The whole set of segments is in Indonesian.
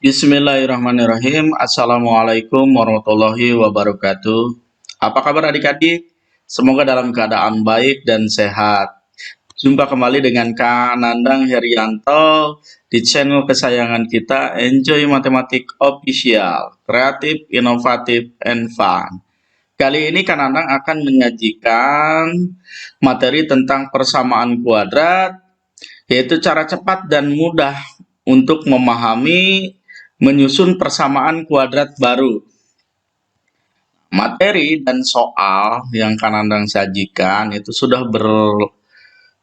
Bismillahirrahmanirrahim. Assalamualaikum warahmatullahi wabarakatuh. Apa kabar adik-adik? Semoga dalam keadaan baik dan sehat. Jumpa kembali dengan Kak Nandang Herianto di channel kesayangan kita Enjoy Matematik Official, kreatif, inovatif, and fun. Kali ini Kak Nandang akan menyajikan materi tentang persamaan kuadrat, yaitu cara cepat dan mudah untuk memahami menyusun persamaan kuadrat baru. Materi dan soal yang Kanandang sajikan itu sudah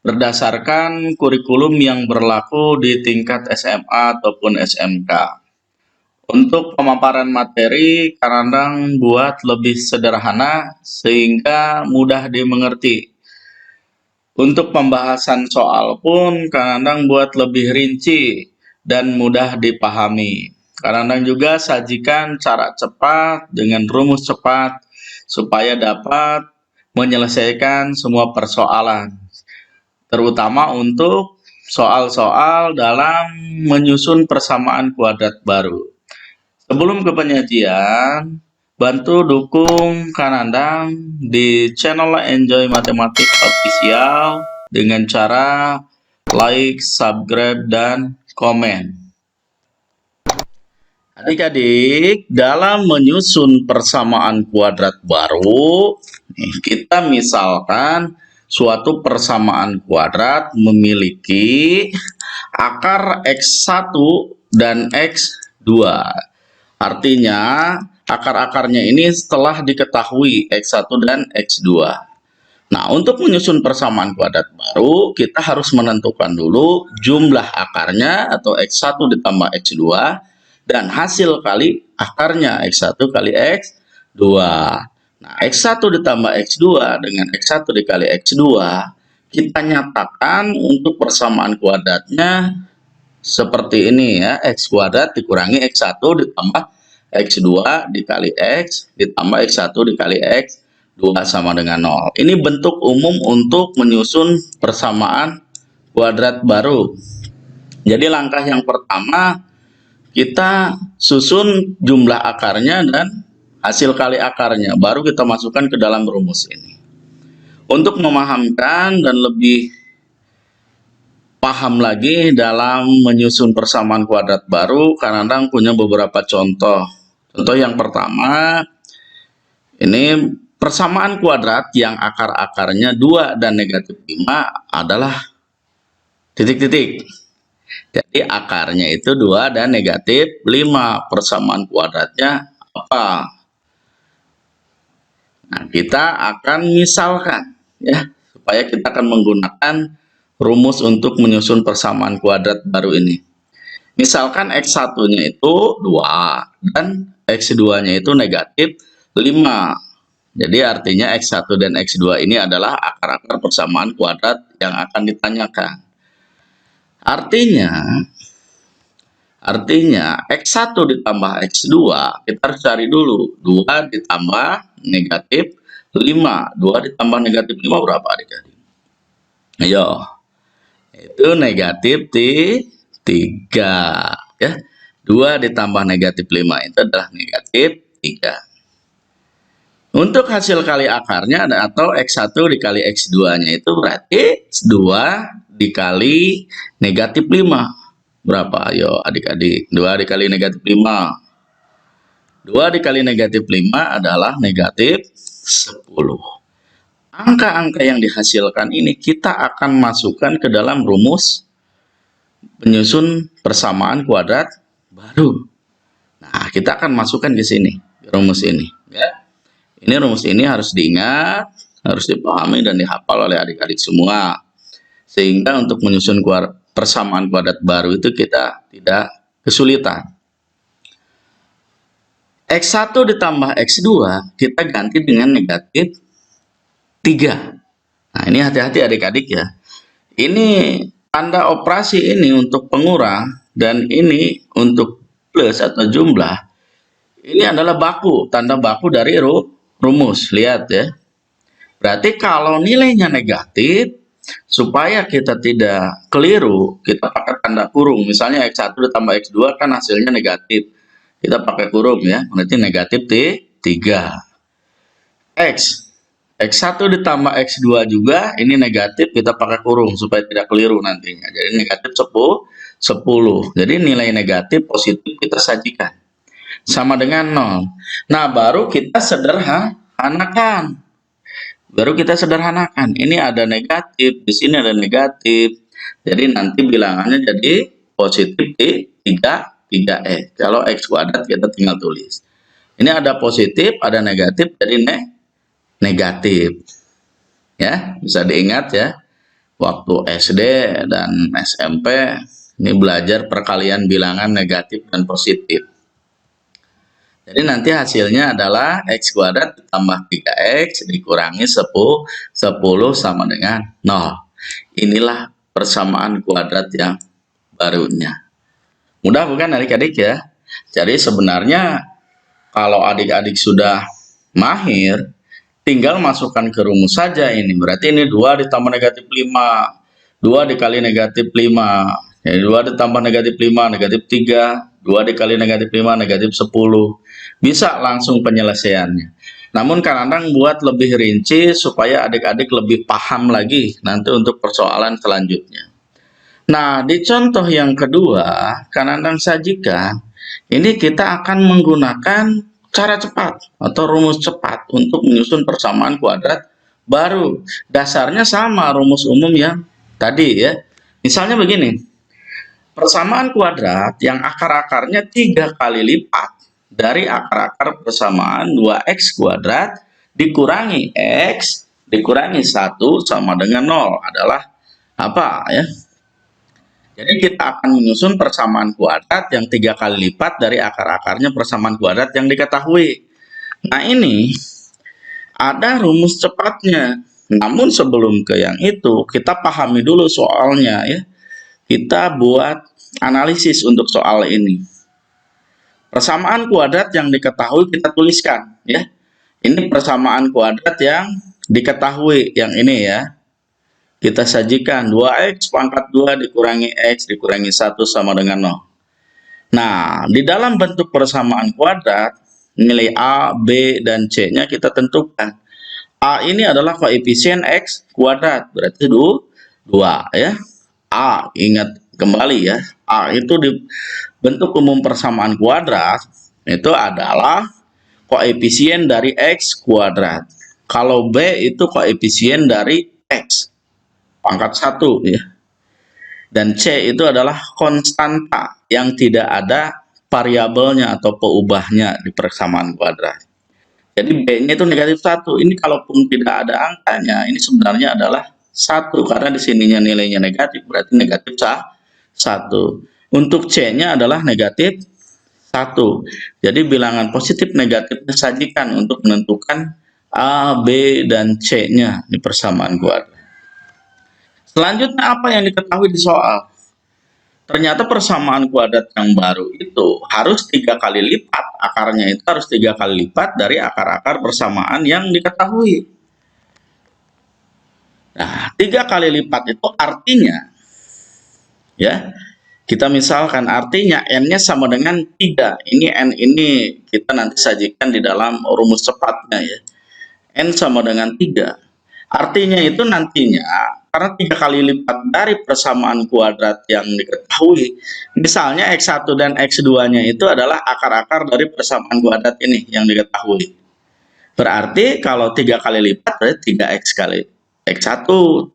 berdasarkan kurikulum yang berlaku di tingkat SMA ataupun SMK. Untuk pemaparan materi, Kanandang buat lebih sederhana sehingga mudah dimengerti. Untuk pembahasan soal pun Kanandang buat lebih rinci dan mudah dipahami. Kanandang juga sajikan cara cepat dengan rumus cepat supaya dapat menyelesaikan semua persoalan, terutama untuk soal-soal dalam menyusun persamaan kuadrat baru. Sebelum ke penyajian, bantu dukung Kanandang di channel Enjoy Matematik Official dengan cara like, subscribe, dan komen. Adik-adik, dalam menyusun persamaan kuadrat baru, kita misalkan suatu persamaan kuadrat memiliki akar X1 dan X2. Artinya, akar-akarnya ini setelah diketahui X1 dan X2. Nah, untuk menyusun persamaan kuadrat baru, kita harus menentukan dulu jumlah akarnya atau X1 ditambah X2 dan hasil kali akarnya X1 kali X2. Nah, X1 ditambah X2 dengan X1 dikali X2, kita nyatakan untuk persamaan kuadratnya seperti ini ya, X kuadrat dikurangi X1 ditambah X2 dikali X ditambah X1 dikali X2 sama dengan 0. Ini bentuk umum untuk menyusun persamaan kuadrat baru. Jadi langkah yang pertama, kita susun jumlah akarnya dan hasil kali akarnya, baru kita masukkan ke dalam rumus ini. Untuk memahamkan dan lebih paham lagi dalam menyusun persamaan kuadrat baru, Kanandang punya beberapa contoh. Contoh yang pertama, ini persamaan kuadrat yang akar-akarnya 2 dan negatif 5 adalah titik-titik. Jadi akarnya itu 2 dan negatif 5. Persamaan kuadratnya apa? Nah, kita akan misalkan ya, supaya kita akan menggunakan rumus untuk menyusun persamaan kuadrat baru ini. Misalkan X1-nya itu 2 dan X2-nya itu negatif 5. Jadi artinya X1 dan X2 ini adalah akar-akar persamaan kuadrat yang akan ditanyakan. Artinya X1 ditambah X2, kita harus cari dulu. 2 ditambah negatif 5. 2 ditambah negatif 5 berapa adik-adik? Ayo. Itu negatif 3. Ya. 2 ditambah negatif 5 itu adalah negatif 3. Untuk hasil kali akarnya atau X1 dikali X2-nya itu berarti 2 dikali negatif 5. Berapa? Ayo adik-adik. 2 dikali negatif 5. 2 dikali negatif 5 adalah negatif 10. Angka-angka yang dihasilkan ini kita akan masukkan ke dalam rumus penyusun persamaan kuadrat baru. Nah, kita akan masukkan di sini, rumus ini. Ya. Ini rumus ini harus diingat, harus dipahami dan dihafal oleh adik-adik semua. Sehingga untuk menyusun persamaan kuadrat baru itu kita tidak kesulitan. X1 ditambah X2 kita ganti dengan negatif 3. Nah, ini hati-hati adik-adik ya. Ini tanda operasi ini untuk pengurang dan ini untuk plus atau jumlah. Ini adalah baku, tanda baku dari rumus. Lihat ya. Berarti kalau nilainya negatif, Supaya kita tidak keliru, kita pakai tanda kurung. Misalnya X1 ditambah X2 kan hasilnya negatif. Kita pakai kurung ya, berarti negatif 3. X. X1 ditambah X2 juga, ini negatif, kita pakai kurung supaya tidak keliru nantinya. Jadi negatif 10. Jadi nilai negatif positif kita sajikan. Sama dengan 0. Nah, baru kita sederhanakan. Ini ada negatif, di sini ada negatif. Jadi nanti bilangannya jadi positif di 3x. Kalau X kuadrat kita tinggal tulis. Ini ada positif, ada negatif, jadi negatif. Ya, bisa diingat ya. Waktu SD dan SMP ini belajar perkalian bilangan negatif dan positif. Jadi nanti hasilnya adalah X kuadrat ditambah 3X dikurangi 10 sama dengan 0. Inilah persamaan kuadrat yang barunya. Mudah bukan adik-adik ya? Jadi sebenarnya kalau adik-adik sudah mahir, tinggal masukkan ke rumus saja ini. Berarti ini 2 ditambah negatif 5. 2 dikali negatif 5. Jadi 2 ditambah negatif 5, negatif 3. 2 dikali negatif 5, negatif 10. Bisa langsung penyelesaiannya. Namun kadang-kadang buat lebih rinci supaya adik-adik lebih paham lagi nanti untuk persoalan selanjutnya. Nah, di contoh yang kedua, kadang-kadang sajikan, ini kita akan menggunakan cara cepat atau rumus cepat untuk menyusun persamaan kuadrat baru. Dasarnya sama rumus umum yang tadi ya. Misalnya begini, persamaan kuadrat yang akar-akarnya 3 kali lipat dari akar-akar persamaan 2x kuadrat dikurangi x dikurangi 1 sama dengan 0 adalah apa ya? Jadi kita akan menyusun persamaan kuadrat yang 3 kali lipat dari akar-akarnya persamaan kuadrat yang diketahui. Nah, ini ada rumus cepatnya. Namun sebelum ke yang itu, kita pahami dulu soalnya ya. Kita buat analisis untuk soal ini. Persamaan kuadrat yang diketahui kita tuliskan ya. Ini persamaan kuadrat yang diketahui, yang ini ya. Kita sajikan 2x pangkat 2 dikurangi x dikurangi 1 sama dengan 0. Nah, di dalam bentuk persamaan kuadrat, nilai A, B, dan C-nya kita tentukan. A ini adalah koefisien x kuadrat, berarti 2 ya. A, ingat kembali ya, A itu di bentuk umum persamaan kuadrat, itu adalah koefisien dari x kuadrat. Kalau B itu koefisien dari x pangkat 1 ya. Dan C itu adalah konstanta yang tidak ada variabelnya atau peubahnya di persamaan kuadrat. Jadi B-nya itu negatif 1. Ini kalaupun tidak ada angkanya, ini sebenarnya adalah 1 karena di sininya nilainya negatif, berarti negatif 1. Untuk C-nya adalah negatif 1. Jadi bilangan positif negatif disajikan untuk menentukan A, B, dan C-nya di persamaan kuadrat. Selanjutnya apa yang diketahui di soal? Ternyata persamaan kuadrat yang baru itu harus 3 kali lipat. Akarnya itu harus 3 kali lipat dari akar-akar persamaan yang diketahui. Nah, 3 kali lipat itu artinya, ya, kita misalkan artinya N-nya sama dengan 3. Ini N ini kita nanti sajikan di dalam rumus cepatnya ya. N sama dengan 3. Artinya itu nantinya, karena 3 kali lipat dari persamaan kuadrat yang diketahui, misalnya X1 dan X2-nya itu adalah akar-akar dari persamaan kuadrat ini yang diketahui. Berarti kalau 3 kali lipat berarti 3X kali X1,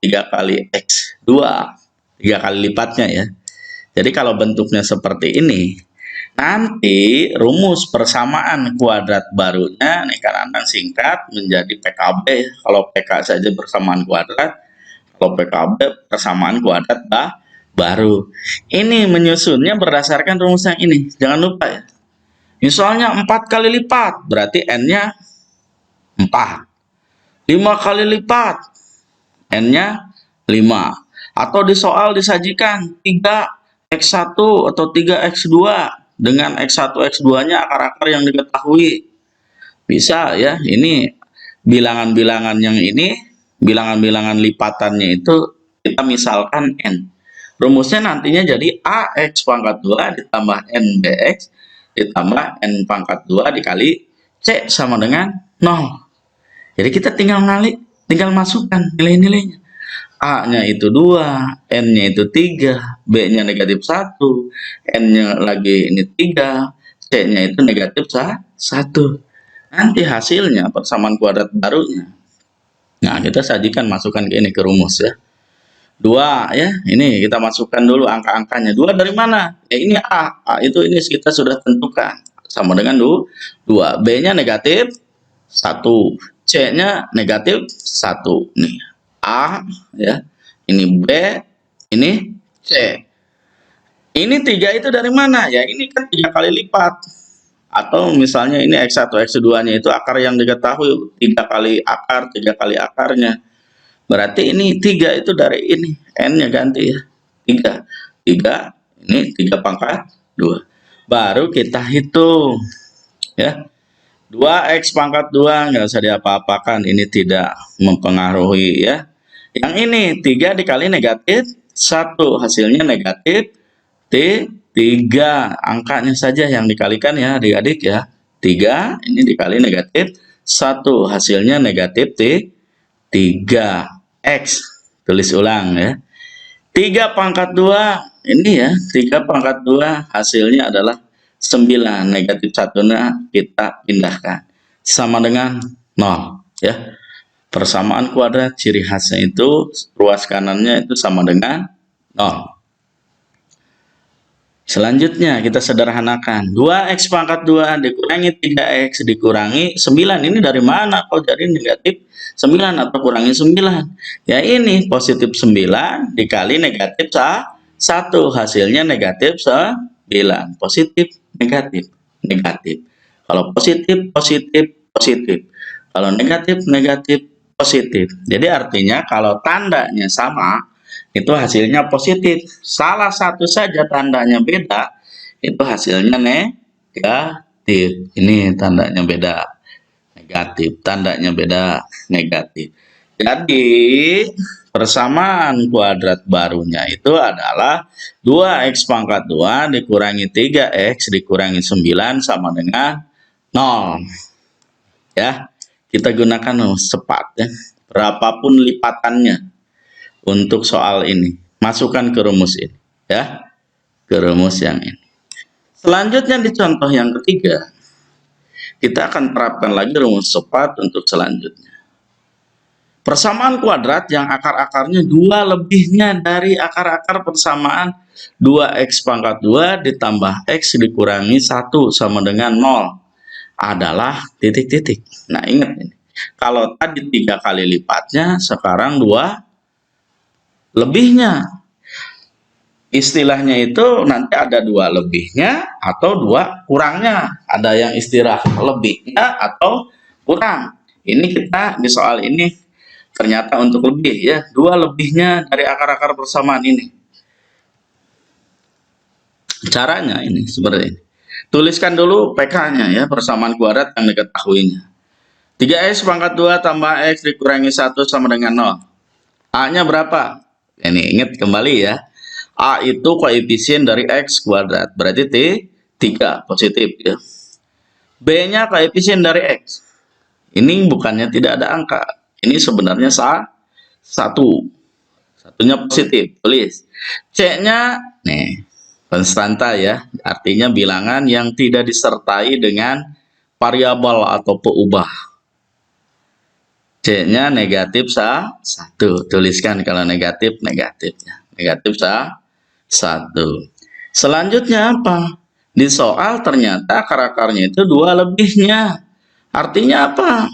3 kali X2, 3 kali lipatnya ya. Jadi kalau bentuknya seperti ini, nanti rumus persamaan kuadrat barunya nih kadang-kadang singkat menjadi PKB. Kalau PK saja persamaan kuadrat, kalau PKB persamaan kuadrat baru. Ini menyusunnya berdasarkan rumus yang ini. Jangan lupa ya. Misalnya 4 kali lipat, berarti N-nya 4. 5 kali lipat, N-nya 5. Atau di soal disajikan 3x1 atau 3x2 dengan x1, x2-nya akar-akar yang diketahui. Bisa ya, ini bilangan-bilangan yang ini, bilangan-bilangan lipatannya itu kita misalkan N. Rumusnya nantinya jadi AX pangkat 2 ditambah NBX ditambah N pangkat 2 dikali C sama dengan 0. Jadi kita tinggal masukkan nilai-nilainya. A-nya itu 2, N-nya itu 3, B-nya negatif 1, N-nya lagi ini 3, C-nya itu negatif 1. Nanti hasilnya persamaan kuadrat barunya. Nah, kita sajikan masukkan ke ini ke rumus ya. 2 ya, ini kita masukkan dulu angka-angkanya. 2 dari mana? Ya ini A. A itu ini kita sudah tentukan. Sama dengan 2. B-nya negatif 1. C-nya negatif 1. Nih, A ya. Ini B, ini C. Ini 3 itu dari mana? Ya ini kan 3 kali lipat. Atau misalnya ini X1, X2-nya itu akar yang diketahui 3 kali akar, 3 kali akarnya. Berarti ini 3 itu dari ini. N-nya ganti ya. 3. 3, ini 3 pangkat 2. Baru kita hitung. Ya. 2X pangkat 2 nggak usah diapa-apakan. Ini tidak mempengaruhi ya. Yang ini 3 dikali negatif 1. Hasilnya negatif T3. Angkanya saja yang dikalikan ya adik-adik ya. 3 ini dikali negatif 1. Hasilnya negatif T3. X, tulis ulang ya. 3 pangkat 2, ini ya, 3 pangkat 2 hasilnya adalah 9. Negatif 1-nya kita pindahkan. Sama dengan 0 ya. Persamaan kuadrat ciri khasnya itu ruas kanannya itu sama dengan 0. Selanjutnya kita sederhanakan. 2X pangkat 2 dikurangi 3X dikurangi 9. Ini dari mana kok jadi negatif 9 atau kurangi 9? Ya ini positif 9 dikali negatif 1. Hasilnya negatif 9. Positif, negatif, negatif. Kalau positif, positif, positif. Kalau negatif, negatif, positif. Jadi artinya kalau tandanya sama, itu hasilnya positif. Salah satu saja tandanya beda, itu hasilnya negatif. Ini tandanya beda, negatif. Tandanya beda, negatif. Jadi persamaan kuadrat barunya itu adalah 2X pangkat 2 dikurangi 3X dikurangi 9 sama dengan 0. Ya, kita gunakan cepat ya. Berapapun lipatannya. Untuk soal ini, masukkan ke rumus ini ya, ke rumus yang ini. Selanjutnya di contoh yang ketiga, kita akan terapkan lagi rumus cepat untuk selanjutnya. Persamaan kuadrat yang akar-akarnya 2 lebihnya dari akar-akar persamaan 2X pangkat 2 ditambah X dikurangi 1 sama dengan 0 adalah titik-titik. Nah ingat ini, kalau tadi 3 kali lipatnya, sekarang 2 lebihnya. Istilahnya itu nanti ada 2 lebihnya atau 2 kurangnya. Ada yang istilah lebihnya atau kurang. Ini kita di soal ini ternyata untuk lebih ya. 2 lebihnya dari akar-akar persamaan ini. Caranya ini seperti ini. Tuliskan dulu PK-nya ya, persamaan kuadrat yang diketahuinya. 3X pangkat 2 tambah X dikurangi 1 sama dengan 0. A-nya berapa? Ini ingat kembali ya. A itu koefisien dari X kuadrat. Berarti T3 positif ya. B-nya koefisien dari X. Ini bukannya tidak ada angka. Ini sebenarnya 1. Satunya positif. Tulis. C-nya nih konstanta ya. Artinya bilangan yang tidak disertai dengan variabel atau peubah. C-nya negatif 1. Tuliskan kalau negatif, negatifnya. Negatif 1. Selanjutnya apa? Di soal ternyata akar-akarnya itu 2 lebihnya. Artinya apa?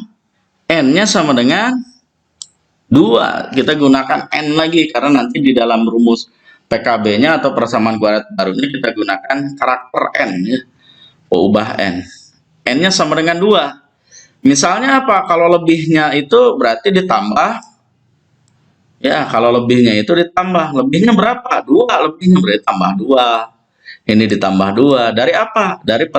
N-nya sama dengan 2. Kita gunakan N lagi karena nanti di dalam rumus PKB-nya atau persamaan kuadrat barunya kita gunakan karakter N ya. Peubah N. N-nya sama dengan 2. Misalnya apa? Kalau lebihnya itu berarti ditambah. Ya, kalau lebihnya itu ditambah. Lebihnya berapa? 2. Lebihnya berarti tambah 2. Ini ditambah 2. Dari apa? Dari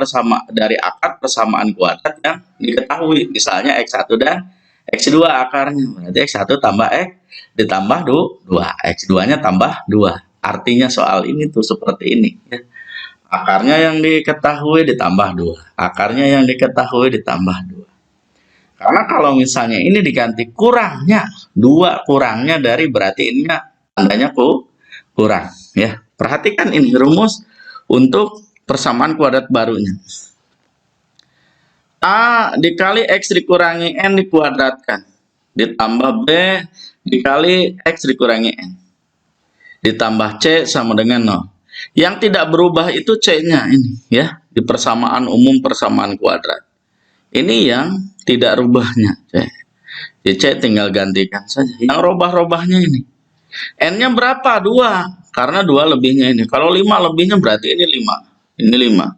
akar persamaan kuadrat yang diketahui. Misalnya X1 dan X2 akarnya, berarti X1 tambah X ditambah 2, X2-nya tambah 2. Artinya soal ini tuh seperti ini ya. Akarnya yang diketahui ditambah 2, akarnya yang diketahui ditambah 2. Karena kalau misalnya ini diganti kurangnya, 2 kurangnya dari, berarti ini tandanya kurang ya. Perhatikan ini rumus untuk persamaan kuadrat barunya. A dikali X dikurangi N dikuadratkan, ditambah B dikali X dikurangi N, ditambah C sama dengan 0. Yang tidak berubah itu C-nya ini ya, di persamaan umum persamaan kuadrat. Ini yang tidak rubahnya C. Di C tinggal gantikan saja. Yang robah-robahnya ini. N-nya berapa? 2. Karena 2 lebihnya ini. Kalau 5 lebihnya berarti ini 5. Ini 5.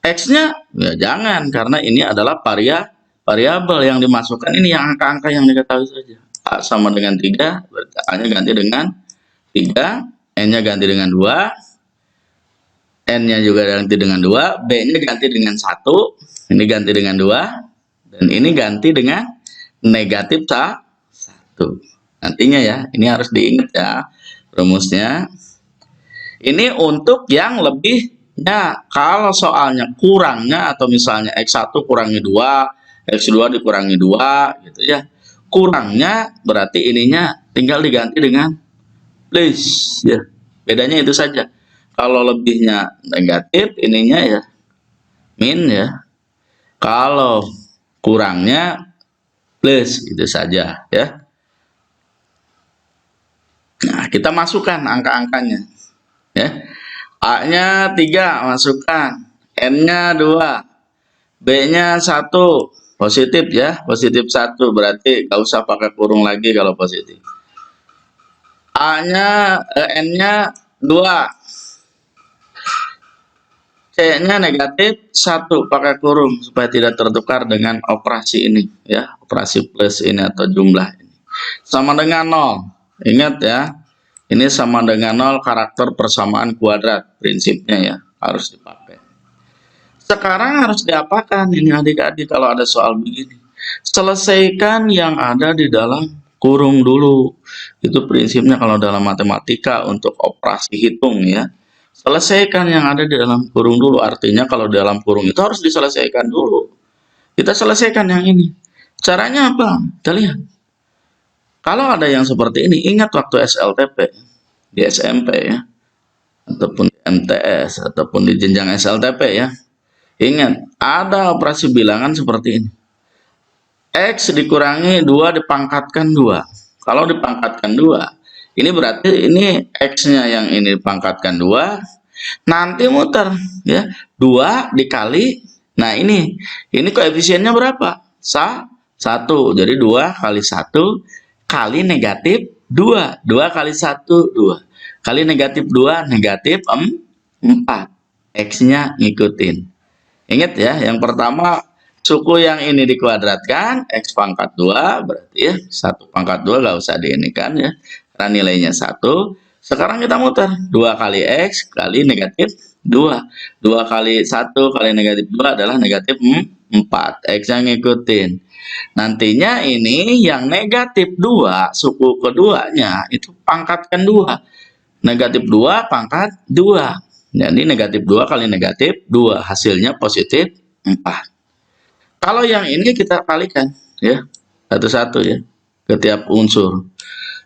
X-nya ya jangan, karena ini adalah variabel yang dimasukkan, ini yang angka-angka yang diketahui saja. A sama dengan 3, berarti A-nya ganti dengan 3, N-nya ganti dengan 2, N-nya juga ganti dengan 2, B-nya ganti dengan 1, ini ganti dengan 2, dan ini ganti dengan negatif 1. Nantinya ya, ini harus diingat ya rumusnya. Ini untuk yang lebihnya. Kalau soalnya kurangnya, atau misalnya X1 kurangi 2, X2 dikurangi 2 gitu ya. Kurangnya berarti ininya tinggal diganti dengan plus ya. Bedanya itu saja. Kalau lebihnya negatif, ininya ya min ya. Kalau kurangnya plus, itu saja ya. Nah, kita masukkan angka-angkanya ya. A-nya 3 masukkan, N-nya 2, B-nya 1 positif ya, positif 1 berarti gak usah pakai kurung lagi kalau positif. N-nya 2, C-nya negatif 1 pakai kurung supaya tidak tertukar dengan operasi ini ya, operasi plus ini atau jumlah ini. Sama dengan 0. Ingat ya, ini sama dengan 0, karakter persamaan kuadrat prinsipnya ya, harus dipakai. Sekarang harus diapakan ini adik-adik kalau ada soal begini? Selesaikan yang ada di dalam kurung dulu. Itu prinsipnya kalau dalam matematika untuk operasi hitung ya. Selesaikan yang ada di dalam kurung dulu. Artinya kalau di dalam kurung itu harus diselesaikan dulu. Kita selesaikan yang ini. Caranya apa? Kita lihat. Kalau ada yang seperti ini, ingat waktu SLTP, di SMP ya, ataupun di MTS, ataupun di jenjang SLTP ya. Ingat, ada operasi bilangan seperti ini. X dikurangi 2 dipangkatkan 2. Kalau dipangkatkan 2, ini berarti ini X-nya yang ini dipangkatkan 2, nanti muter ya. 2 dikali, nah ini koefisiennya berapa? 1. Jadi 2 kali 1 kali negatif 2. 2 kali 1, 2. Kali negatif 2, negatif 4. X-nya ngikutin. Ingat ya, yang pertama suku yang ini dikuadratkan, X pangkat 2, berarti ya 1 pangkat 2 gak usah diinikan ya, karena nilainya 1. Sekarang kita muter, 2 kali X kali negatif 2. 2 kali 1 kali negatif 2 adalah negatif 4. X-nya ngikutin. Nantinya ini yang negatif 2, suku keduanya itu pangkatkan 2. Negatif 2 pangkat 2. Jadi negatif 2 kali negatif 2, hasilnya positif 4. Kalau yang ini kita kalikan ya, satu-satu ya, ke tiap unsur.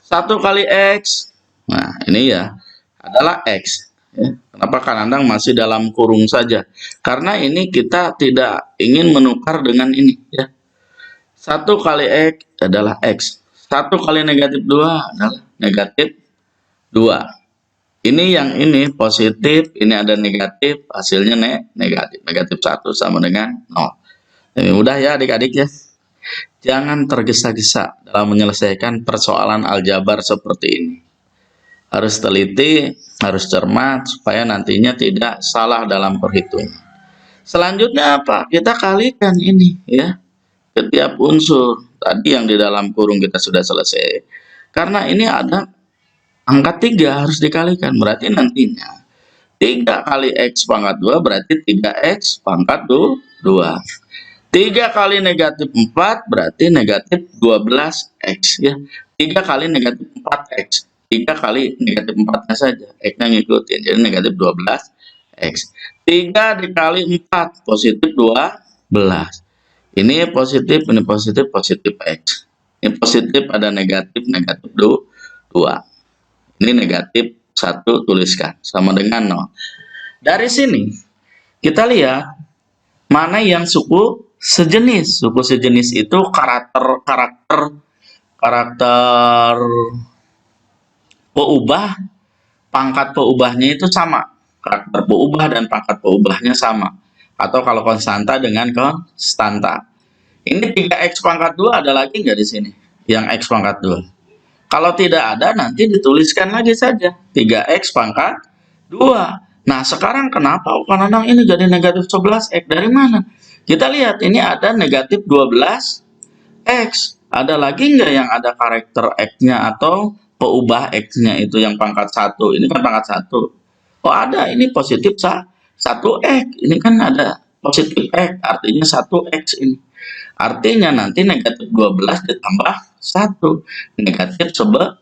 1 kali X, nah ini ya adalah X ya. Kenapa kadang-kadang masih dalam kurung saja? Karena ini kita tidak ingin menukar dengan ini ya. 1 kali X adalah X. 1 kali negatif 2 adalah negatif 2. Ini yang ini positif, ini ada negatif, hasilnya negatif. Negatif 1 sama dengan 0. Ini mudah ya adik-adik ya. Jangan tergesa-gesa dalam menyelesaikan persoalan aljabar seperti ini. Harus teliti, harus cermat, supaya nantinya tidak salah dalam perhitungan. Selanjutnya apa? Kita kalikan ini ya. Setiap unsur tadi yang di dalam kurung kita sudah selesai, karena ini ada angka 3 harus dikalikan, berarti nantinya 3 kali X pangkat 2 berarti 3X pangkat 2. 3 kali negatif 4 berarti negatif 12x ya. 3 kali negatif 4x. 3 kali negatif 4-nya saja. X-nya ngikutin. Jadi negatif 12x. 3 dikali 4 positif 12. Ini positif, positif x. Ini positif ada negatif, negatif 2. Ini negatif 1 tuliskan sama dengan 0. Dari sini kita lihat mana yang suku sejenis. Suku sejenis itu karakter peubah, pangkat peubahnya itu sama. Karakter peubah dan pangkat peubahnya sama. Atau kalau konstanta dengan konstanta. Ini 3x pangkat 2 ada lagi nggak di sini? Yang x pangkat 2. Kalau tidak ada, nanti dituliskan lagi saja. 3x pangkat 2. Nah, sekarang kenapa Pak Nanang ini jadi negatif 11x? Dari mana? Kita lihat, ini ada negatif 12x. Ada lagi nggak yang ada karakter x-nya atau peubah x-nya itu yang pangkat 1? Ini kan pangkat 1. Oh, ada. Ini positif 1x. Ini kan ada positif x, artinya 1x ini. Artinya nanti negatif 12 ditambah 1. Negatif 11.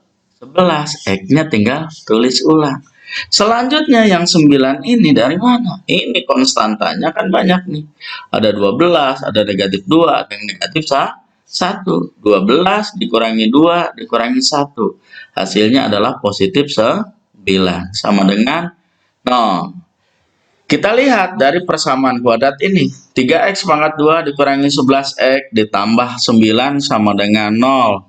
X-nya tinggal tulis ulang. Selanjutnya yang 9 ini dari mana? Ini konstantanya kan banyak nih. Ada 12, ada negatif 2, ada yang negatif 1. 12 dikurangi 2, dikurangi 1. Hasilnya adalah positif 9. Sama dengan 0. Kita lihat dari persamaan kuadrat ini. 3x pangkat 2 dikurangi 11x ditambah 9 sama dengan 0.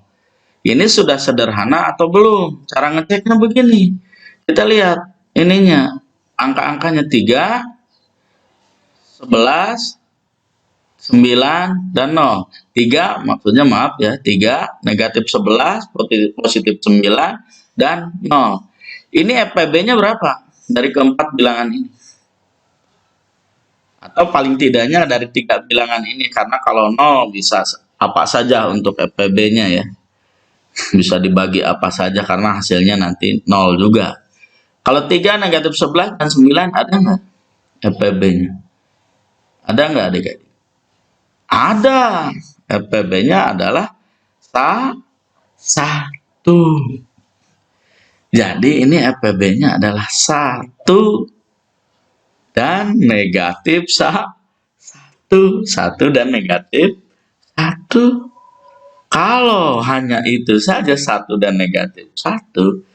Ini sudah sederhana atau belum? Cara ngeceknya begini. Kita lihat ininya. Angka-angkanya 3, 11, 9, dan 0. 3 maksudnya maaf ya. 3, negatif 11, positif 9, dan 0. Ini FPB-nya berapa? Dari keempat bilangan ini. Atau paling tidaknya dari 3 bilangan ini, karena kalau 0 bisa apa saja untuk FPB-nya ya. Bisa dibagi apa saja karena hasilnya nanti 0 juga. Kalau 3 negatif 11 dan 9 ada nggak FPB-nya? Ada nggak adik-adik? Ada. FPB-nya adalah 1. Jadi ini FPB-nya adalah 1 dan negatif 1 dan negatif 1. Kalau hanya itu saja 1 dan negatif 1,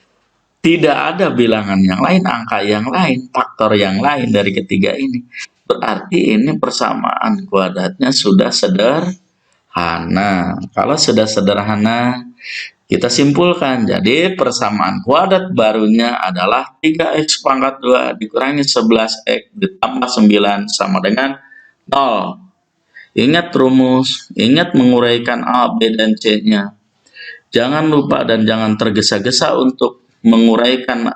tidak ada bilangan yang lain, angka yang lain, faktor yang lain dari ketiga ini. Berarti ini persamaan kuadratnya sudah sederhana. Kalau sudah sederhana, kita simpulkan. Jadi persamaan kuadrat barunya adalah 3x pangkat 2 dikurangi 11x ditambah 9 sama dengan 0. Ingat rumus, ingat menguraikan A, B, dan C-nya. Jangan lupa dan jangan tergesa-gesa untuk menguraikan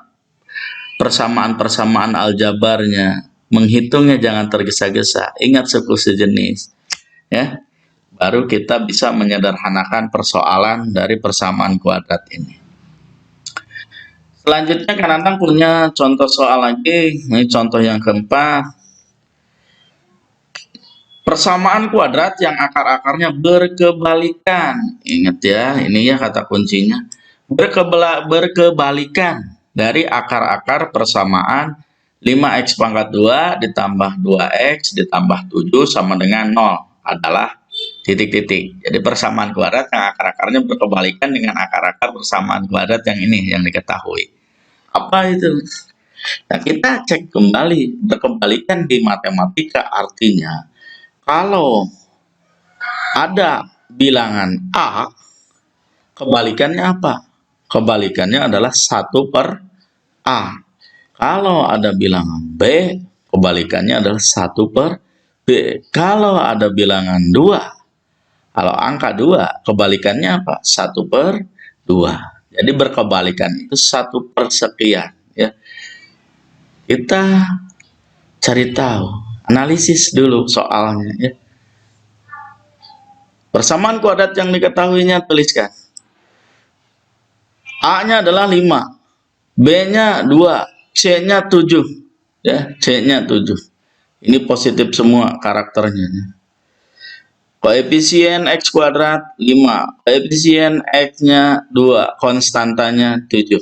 persamaan-persamaan aljabarnya. Menghitungnya jangan tergesa-gesa. Ingat suku sejenis. Ya. Baru kita bisa menyederhanakan persoalan dari persamaan kuadrat ini. Selanjutnya Kak Nantang punya contoh soal lagi. Ini contoh yang keempat. Persamaan kuadrat yang akar-akarnya berkebalikan. Ingat ya, ini ya kata kuncinya. Berkebalikan dari akar-akar persamaan 5x pangkat 2 ditambah 2x ditambah 7 sama dengan 0 adalah titik-titik. Jadi persamaan kuadrat yang akar-akarnya berkebalikan dengan akar-akar persamaan kuadrat yang ini yang diketahui. Apa itu? Nah, kita cek kembali. Berkebalikan di matematika artinya kalau ada bilangan A, kebalikannya apa? Kebalikannya adalah 1 per A. Kalau ada bilangan B, kebalikannya adalah 1 per B. Kalau ada bilangan 2, kalau angka 2, kebalikannya apa? 1 per 2. Jadi berkebalikan itu 1 per sekian. Ya. Kita cari tahu, analisis dulu soalnya. Ya. Persamaan kuadrat yang diketahuinya tuliskan. A-nya adalah 5, B-nya 2, C-nya 7. Ya, C-nya 7. Ini positif semua karakternya. Koefisien X kuadrat 5, koefisien X-nya 2, konstantanya 7.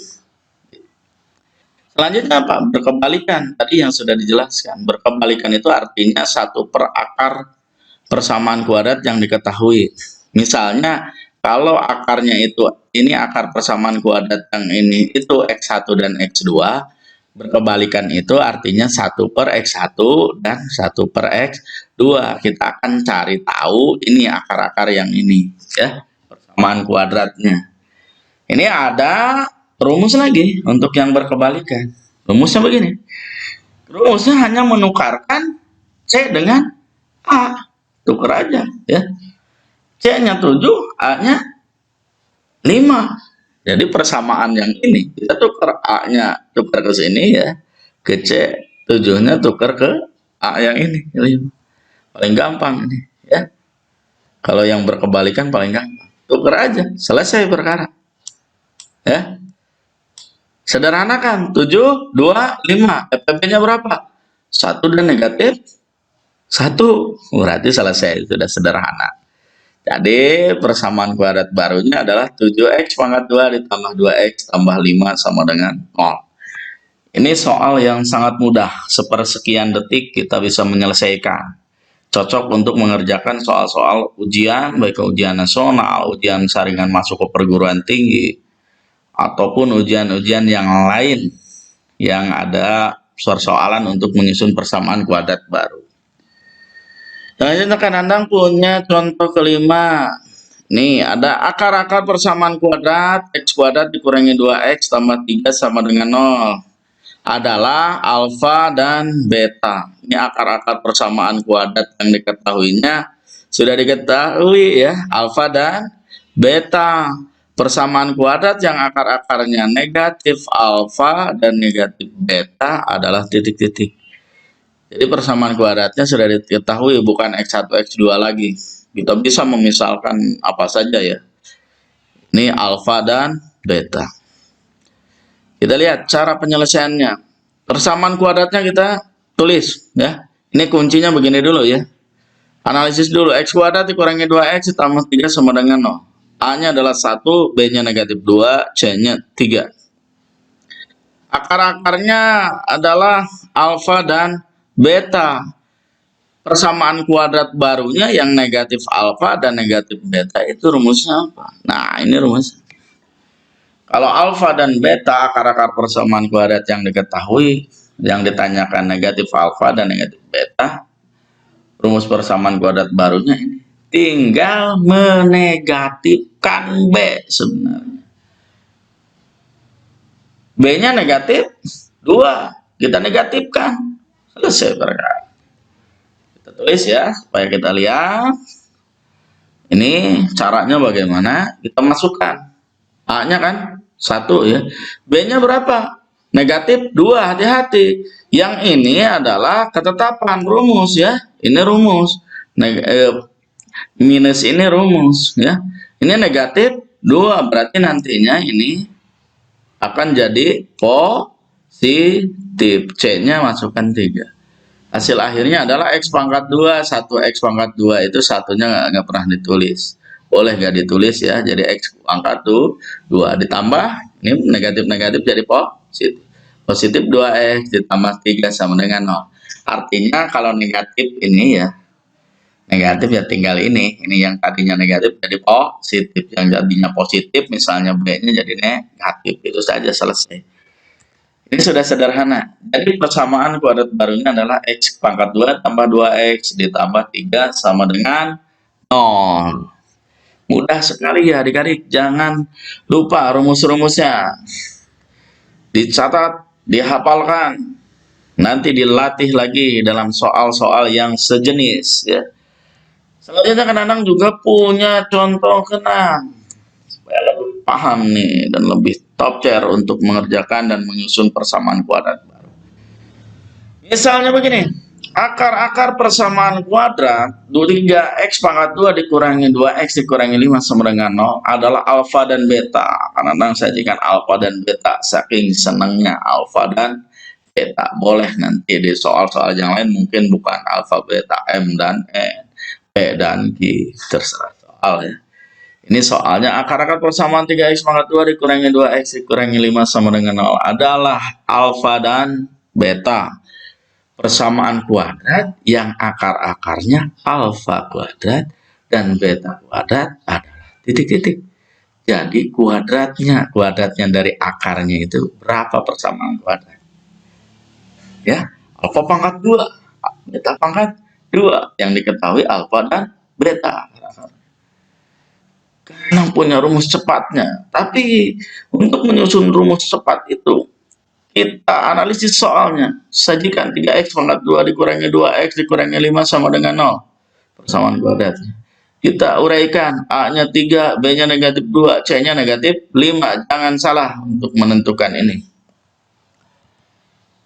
Selanjutnya apa? Berkebalikan. Tadi yang sudah dijelaskan. Berkebalikan itu artinya 1 per akar persamaan kuadrat yang diketahui. Misalnya, kalau akarnya itu, ini akar persamaan kuadrat yang ini, itu X1 dan X2, berkebalikan itu artinya 1 per X1 dan 1 per X2. Kita akan cari tahu ini akar-akar yang ini, ya, persamaan kuadratnya. Ini ada rumus lagi untuk yang berkebalikan. Rumusnya begini. Rumusnya hanya menukarkan C dengan A. Tukar aja, ya. C-nya 7, A-nya 5. Jadi persamaan yang ini, kita tukar A-nya tukar ke sini, ya. Ke C, 7-nya tukar ke A yang ini, 5. Paling gampang ini, ya. Kalau yang berkebalikan paling gampang. Tukar aja, selesai perkara. Ya. Sederhanakan, 7, 2, 5. FPP-nya berapa? 1 dan negatif 1. Berarti selesai, sudah sederhana. Jadi persamaan kuadrat barunya adalah 7x pangkat 2 ditambah 2x tambah 5 sama dengan 0. Ini soal yang sangat mudah, sepersekian detik kita bisa menyelesaikan. Cocok untuk mengerjakan soal-soal ujian, baik ujian nasional, ujian saringan masuk ke perguruan tinggi, ataupun ujian-ujian yang lain yang ada persoalan untuk menyusun persamaan kuadrat baru. Selanjutnya kan Andang punya contoh kelima. Nih, ada akar-akar persamaan kuadrat, X kuadrat dikurangi 2X tambah 3 sama dengan 0. Adalah alfa dan beta. Ini akar-akar persamaan kuadrat yang diketahuinya. Sudah diketahui, ya, alfa dan beta. Persamaan kuadrat yang akar-akarnya negatif alfa dan negatif beta adalah titik-titik. Jadi persamaan kuadratnya sudah diketahui, bukan X1, X2 lagi. Kita bisa memisalkan apa saja, ya. Ini alfa dan beta. Kita lihat cara penyelesaiannya. Persamaan kuadratnya kita tulis, ya. Ini kuncinya begini dulu, ya. Analisis dulu. X kuadrat dikurangi 2X ditambah 3 sama dengan 0. A-nya adalah 1, B-nya negatif 2, C-nya 3. Akar-akarnya adalah alfa dan beta. Persamaan kuadrat barunya yang negatif alfa dan negatif beta itu rumusnya apa? Nah, ini rumus. Kalau alfa dan beta akar-akar persamaan kuadrat yang diketahui, yang ditanyakan negatif alfa dan negatif beta, rumus persamaan kuadrat barunya ini tinggal menegatifkan B sebenarnya. B-nya negatif 2, kita negatifkan, selesai perkara. Kita tulis, ya, supaya kita lihat. Ini caranya bagaimana? Kita masukkan. A-nya kan 1, ya. B-nya berapa? Negatif 2, hati-hati. Yang ini adalah ketetapan rumus, ya. Ini rumus. Minus ini rumus, ya. Ini negatif 2, berarti nantinya ini akan jadi positif. C-nya masukkan 3. Hasil akhirnya adalah X pangkat 2, 1X pangkat 2 itu satunya nggak pernah ditulis. Boleh nggak ditulis, ya, jadi X pangkat 2 ditambah, ini negatif-negatif jadi positif. Positif 2X ditambah 3 sama dengan 0. Artinya kalau negatif ini, ya, negatif ya tinggal ini yang tadinya negatif jadi positif, yang jadinya positif misalnya B-nya jadi negatif, itu saja, selesai. Ini sudah sederhana. Jadi persamaan kuadrat barunya adalah X pangkat 2 tambah 2X ditambah 3 sama dengan 0. Mudah sekali, ya adik-adik. Jangan lupa rumus-rumusnya. Dicatat, dihafalkan. Nanti dilatih lagi dalam soal-soal yang sejenis, ya. Selanjutnya kadang-kadang juga punya contoh kenang. Supaya lebih paham nih dan lebih top tier untuk mengerjakan dan menyusun persamaan kuadrat baru. Misalnya begini, akar-akar persamaan kuadrat 3x pangkat 2 dikurangi 2x dikurangi 5 sama dengan 0 adalah alfa dan beta. Kadang-kadang saya jadikan alfa dan beta, saking senangnya alfa dan beta. Boleh nanti di soal-soal yang lain mungkin bukan alfa, beta, M dan N. dan Q. Terserah soal ya. Ini soalnya akar-akar persamaan 3x pangkat 2 dikurangi 2x dikurangi 5 sama dengan 0 adalah alfa dan beta. Persamaan kuadrat yang akar-akarnya alfa kuadrat dan beta kuadrat adalah titik-titik. Jadi kuadratnya dari akarnya itu berapa persamaan kuadrat? Ya, alfa pangkat 2, beta pangkat 2. Yang diketahui alfa dan beta. Karena punya rumus cepatnya. Tapi untuk menyusun rumus cepat itu, kita analisis soalnya. Sajikan 3x pangkat 2 dikurangi 2x dikurangi 5 sama dengan 0. Persamaan kuadratnya. Kita uraikan, A-nya 3, B-nya negatif 2, C-nya negatif 5. Jangan salah untuk menentukan ini.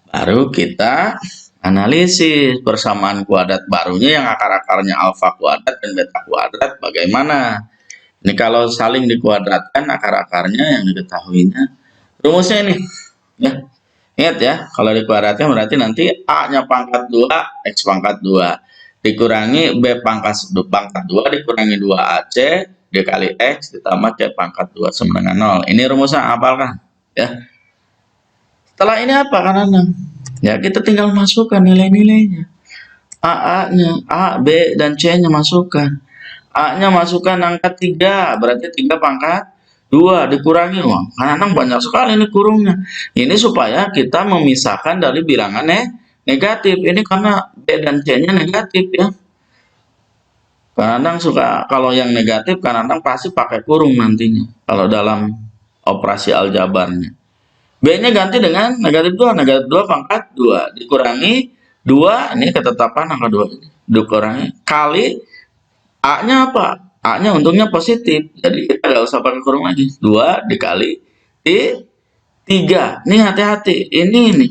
Baru kita analisis persamaan kuadrat barunya yang akar-akarnya alfa kuadrat dan beta kuadrat bagaimana. Ini kalau saling dikuadratkan akar-akarnya yang diketahuinya. Rumusnya ini. Ya. Ingat ya, kalau dikuadratkan berarti nanti A-nya pangkat 2, X pangkat 2. Dikurangi B pangkat 2 dikurangi 2AC dikali X ditambah C pangkat 2 sama dengan 0. Ini rumusnya hafalkan. Ya. Setelah ini apa kan Anda? Ya, kita tinggal masukkan nilai-nilainya. A-nya, A, B, dan C-nya masukkan. A-nya masukkan angka 3, berarti 3 pangkat 2 dikurangi. Wah, kadang banyak sekali ini kurungnya. Ini supaya kita memisahkan dari bilangan negatif. Ini karena B dan C-nya negatif ya. Kadang suka, kalau yang negatif kadang pasti pakai kurung nantinya. Kalau dalam operasi aljabarnya. B-nya ganti dengan negatif 2. Negatif 2 pangkat 2 dikurangi 2, ini ketetapan angka 2 ini. Dikurangi kali A-nya apa? A-nya untungnya positif. Jadi kita nggak usah pakai kurung lagi. 2 dikali 3. Ini hati-hati. Ini.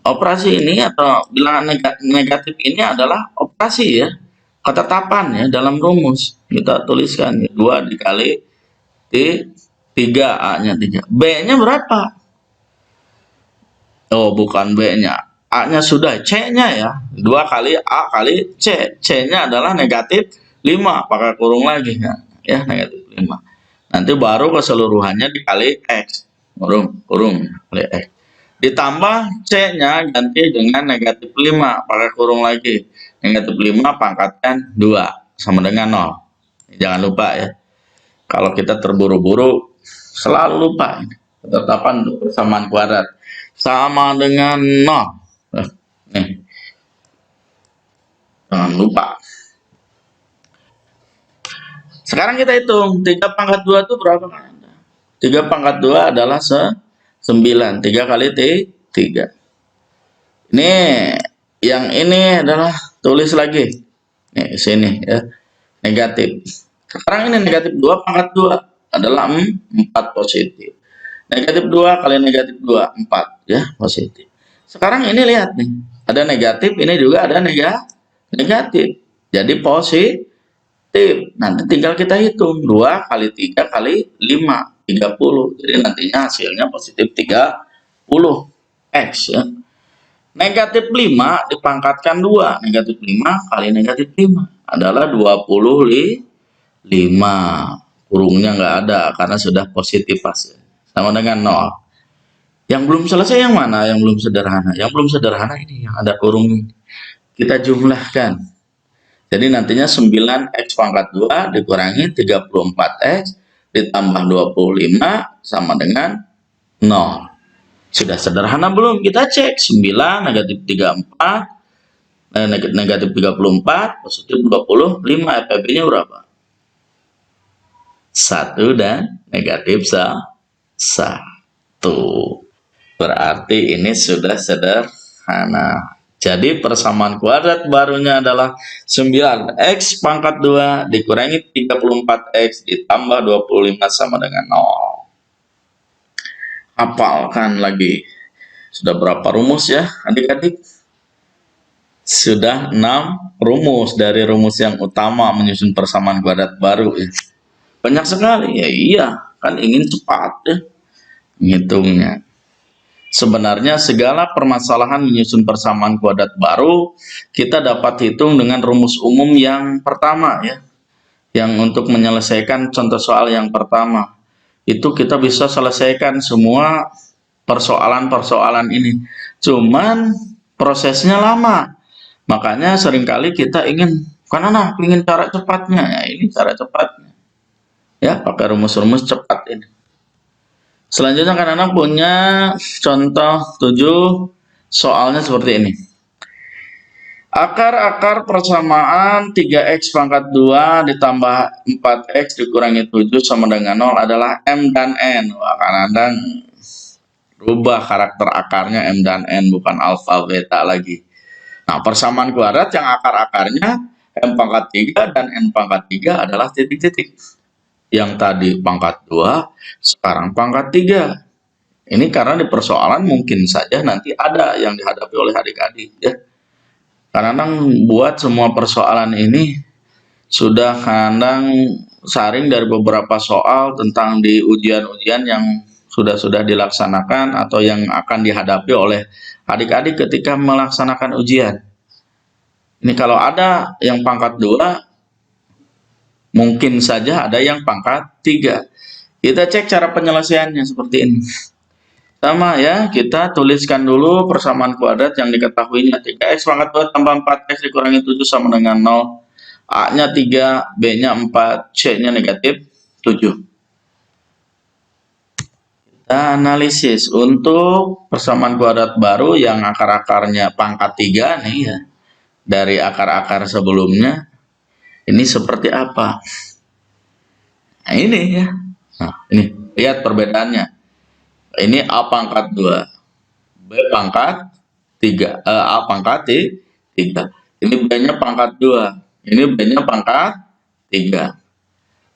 Operasi ini atau bilangan negatif ini adalah operasi ya. Ketetapan ya dalam rumus. Kita tuliskan 2 dikali 3. A-nya 3. B-nya berapa? Oh, bukan B-nya. A-nya sudah, C-nya ya. 2 kali A kali C. C-nya adalah negatif 5. Pakai kurung lagi ya, negatif 5. Nanti baru keseluruhannya dikali X. Kurung kali X. Ditambah C-nya ganti dengan negatif 5. Pakai kurung lagi. Negatif 5 pangkatkan 2. Sama dengan 0. Jangan lupa ya. Kalau kita terburu-buru, selalu lupa. Ketetapan untuk persamaan kuadrat. Sama dengan 0. Nih. Jangan lupa. Sekarang kita hitung. 3 pangkat 2 itu berapa? 3 pangkat 2 adalah 9. 3 kali 3. Ini, yang ini adalah tulis lagi. Nih, sini ya. Negatif. Sekarang ini negatif 2 pangkat 2 adalah 4 positif. Negatif 2 kali negatif 2, 4 ya, positif. Sekarang ini lihat nih, ada negatif, ini juga ada negatif. Jadi positif. Nanti tinggal kita hitung 2 kali 3 kali 5, 30. Jadi nantinya hasilnya positif 30 X ya. Negatif 5 dipangkatkan 2. Negatif 5 kali negatif 5 adalah 25. Kurungnya nggak ada karena sudah positif hasil. Sama dengan 0. Yang belum selesai yang mana? Yang belum sederhana. Yang belum sederhana ini yang ada kurung. Kita jumlahkan. Jadi nantinya 9x pangkat 2 dikurangi 34x ditambah 25 sama dengan 0. Sudah sederhana belum? Kita cek. 9 negatif 34 negatif 34 positif 25. FPB-nya berapa? 1 dan negatif 1. Berarti ini sudah sederhana. Jadi persamaan kuadrat barunya adalah 9x pangkat 2 dikurangi 34x ditambah 25 sama dengan 0. Hafalkan lagi. Sudah berapa rumus ya adik-adik? Sudah 6 rumus dari rumus yang utama menyusun persamaan kuadrat baru ya. Banyak sekali ya, iya kan ingin cepat ya ngitungnya. Sebenarnya segala permasalahan menyusun persamaan kuadrat baru kita dapat hitung dengan rumus umum yang pertama ya. Yang untuk menyelesaikan contoh soal yang pertama. Itu kita bisa selesaikan semua persoalan-persoalan ini. Cuman prosesnya lama. Makanya seringkali kita ingin, kan anak ingin cara cepatnya. Ya, ini cara cepatnya. Ya, pakai rumus-rumus cepat ini. Selanjutnya kan anak punya contoh 7 soalnya seperti ini. Akar-akar persamaan 3x pangkat 2 ditambah 4x dikurangi 7 sama dengan 0 adalah M dan N. Wah, kadang-kadang rubah karakter akarnya M dan N, bukan alfa beta lagi. Nah, persamaan kuadrat yang akar-akarnya M pangkat 3 dan N pangkat 3 adalah titik-titik. Yang tadi pangkat 2, sekarang pangkat 3. Ini karena di persoalan mungkin saja nanti ada yang dihadapi oleh adik-adik ya. Kadang-kadang buat semua persoalan ini sudah kadang saring dari beberapa soal tentang di ujian-ujian yang sudah dilaksanakan atau yang akan dihadapi oleh adik-adik ketika melaksanakan ujian. Ini kalau ada yang pangkat 2, mungkin saja ada yang pangkat 3. Kita cek cara penyelesaiannya seperti ini. Sama ya, kita tuliskan dulu persamaan kuadrat yang diketahuinya. 3x pangkat 2 tambah 4x dikurangi 7 sama dengan 0. A-nya 3, B-nya 4, C-nya negatif 7. Kita analisis untuk persamaan kuadrat baru yang akar-akarnya pangkat 3 nih ya. Dari akar-akar sebelumnya, ini seperti apa? Nah ini ya. Nah ini, lihat perbedaannya. Ini A pangkat 2, B pangkat 3, A pangkat 3. Ini B-nya pangkat 2, ini B-nya pangkat 3.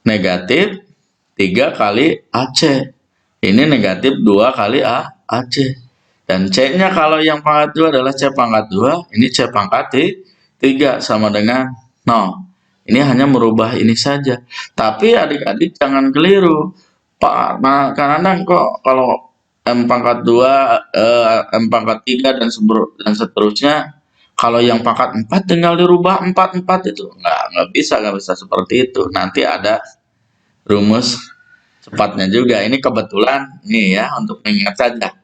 Negatif 3 kali AC. Ini negatif 2 kali AC. Dan C-nya kalau yang pangkat 2 adalah C pangkat 2, ini C pangkat 3 sama dengan 0. Ini hanya merubah ini saja. Tapi adik-adik jangan keliru. Pak, nah kadang-kadang kok kalau M pangkat 2, M pangkat 3 dan seterusnya, kalau yang pangkat 4 tinggal dirubah 4 itu. Nggak bisa seperti itu. Nanti ada rumus cepatnya juga. Ini kebetulan nih ya untuk mengingat saja.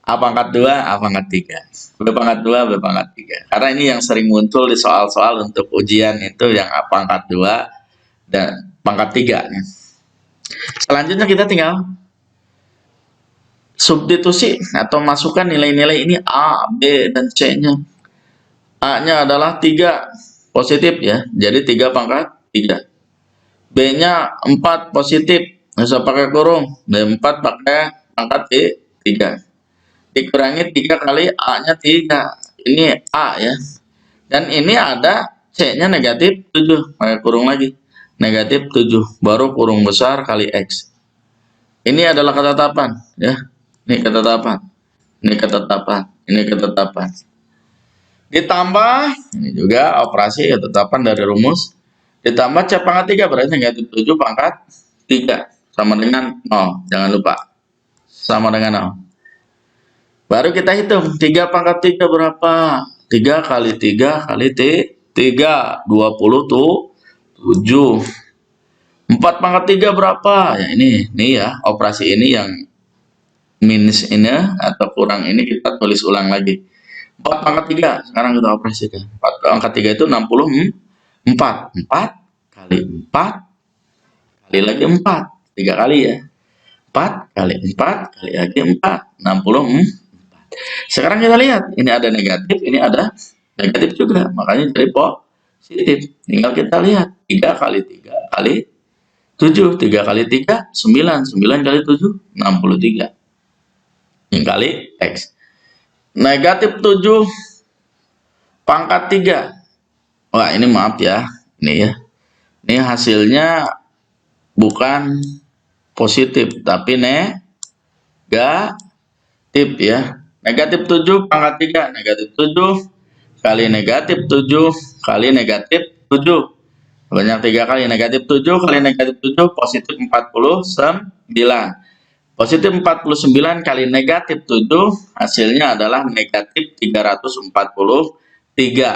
A pangkat 2, A pangkat 3. B pangkat 2, B pangkat 3. Karena ini yang sering muncul di soal-soal untuk ujian itu yang A pangkat 2 dan pangkat 3. Selanjutnya kita tinggal substitusi atau masukkan nilai-nilai ini A, B, dan C-nya. A-nya adalah 3 positif ya, jadi 3 pangkat 3. B-nya 4 positif, nggak usah pakai kurung. B4 pakai pangkat 3. Dikurangi 3 kali A-nya 3. Ini A ya. Dan ini ada C-nya negatif 7, pakai kurung lagi. Negatif 7, baru kurung besar kali X. Ini adalah ketetapan ya. Ini ketetapan, ini ketetapan, ini ketetapan. Ditambah, ini juga operasi ketetapan dari rumus. Ditambah C pangkat 3 berarti negatif 7 pangkat 3. Sama dengan 0, jangan lupa. Sama dengan 0. Baru kita hitung, 3 pangkat 3 berapa? 3 kali 3 kali 3, 20 tuh 7. 4 pangkat 3 berapa? Ya ini ya, operasi ini yang minus ini atau kurang ini kita tulis ulang lagi. 4 pangkat 3 sekarang kita operasikan. 4 pangkat 3 itu 64. 4 kali 4 kali lagi 4, 3 kali ya. 4 kali 4 kali lagi 4, 64. Sekarang kita lihat, ini ada negatif, ini ada negatif juga, makanya jadi positif. Tinggal kita lihat, 3 kali 3 kali 7, 3 kali 3 9, 9 kali 7 63. Kali X. Negatif 7 pangkat 3. Wah ini maaf ya. Ini ya. Ini hasilnya bukan positif. Tapi negatif ya. Negatif 7 pangkat 3. Negatif 7 kali negatif 7 kali negatif 7. Banyak 3 kali. Negatif 7 kali negatif 7 positif 49. Positif 49 kali negatif 7, hasilnya adalah negatif 343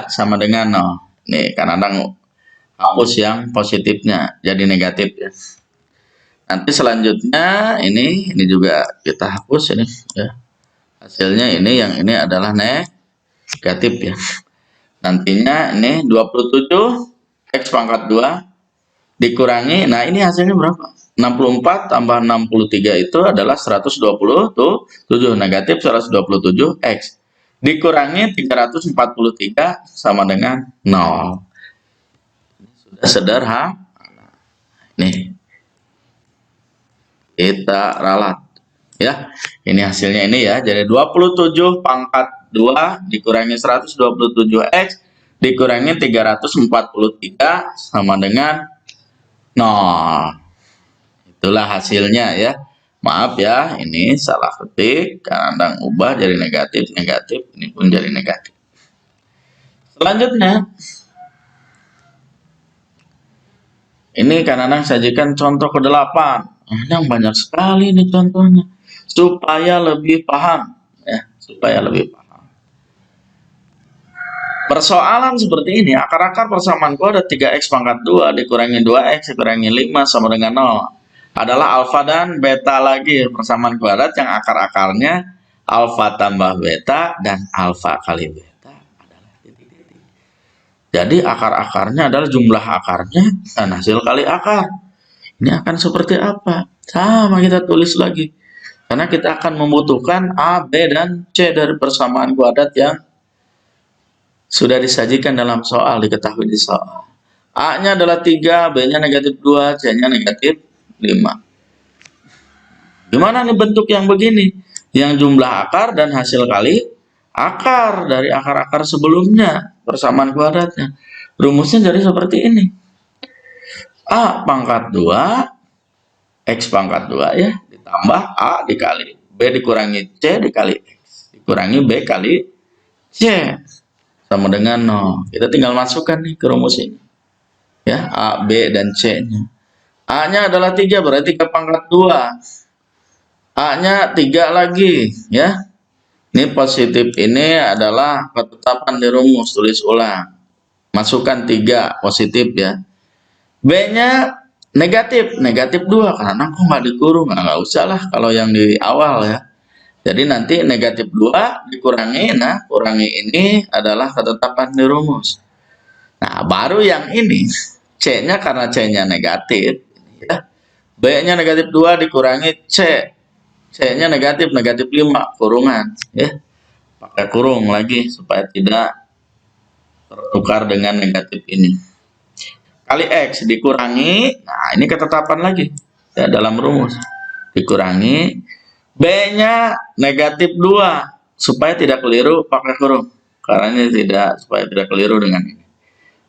sama dengan 0. Nih, kadang-kadang hapus yang positifnya, jadi negatif ya. Nanti selanjutnya ini juga kita hapus ini ya. Hasilnya yang ini adalah negatif ya. Nantinya ini 27 X pangkat 2 dikurangi, nah ini hasilnya berapa? 64 tambah 63 itu adalah 127, negatif 127 X. Dikurangi 343 sama dengan 0. Sudah sederhana. Nih, kita ralat. Ya, ini hasilnya ini ya. Jadi 27 pangkat 2 dikurangi 127X dikurangi 343 sama dengan 0. Itulah hasilnya ya. Maaf ya, ini salah ketik. Kadang ubah jadi negatif, negatif. Ini pun jadi negatif. Selanjutnya, ini kadang-kadang sajikan contoh ke-8. Yang banyak sekali nih contohnya. Supaya lebih paham. Ya, supaya lebih paham. Persoalan seperti ini, akar-akar persamaan kuadrat 3x pangkat 2 dikurangi 2x dikurangi 5 sama dengan 0. Adalah alfa dan beta lagi persamaan kuadrat yang akar-akarnya alfa tambah beta dan alfa kali beta adalah titik-titik. Jadi akar-akarnya adalah jumlah akarnya dan hasil kali akar. Ini akan seperti apa? Sama kita tulis lagi. Karena kita akan membutuhkan A, B, dan C dari persamaan kuadrat yang sudah disajikan dalam soal, diketahui di soal. A-nya adalah 3, B-nya negatif 2, C-nya negatif 5. Gimana nih bentuk yang begini? Yang jumlah akar dan hasil kali akar dari akar-akar sebelumnya, persamaan kuadratnya. Rumusnya jadi seperti ini. A pangkat 2, X pangkat 2 ya, ditambah A dikali B dikurangi C dikali X, dikurangi B kali C, sama dengan 0. Kita tinggal masukkan nih ke rumus ini. Ya, A, B, dan C-nya. A-nya adalah 3, berarti 3 pangkat 2. A-nya 3 lagi, ya. Ini positif, ini adalah ketetapan di rumus, tulis ulang. Masukkan 3, positif ya. B-nya negatif, negatif 2, karena kok nggak dikurung, nggak usah lah kalau yang di awal ya. Jadi nanti negatif 2 dikurangi, nah kurangi ini adalah ketetapan di rumus. Nah baru yang ini, C-nya karena C-nya negatif, ya. B-nya negatif 2 dikurangi C, C-nya negatif, negatif 5, kurungan. Ya. Pakai kurung lagi supaya tidak tertukar dengan negatif ini. Kali X dikurangi, nah ini ketetapan lagi ya, dalam rumus. Dikurangi, B-nya negatif 2, supaya tidak keliru pakai kurung. Karena ini supaya tidak keliru dengan ini.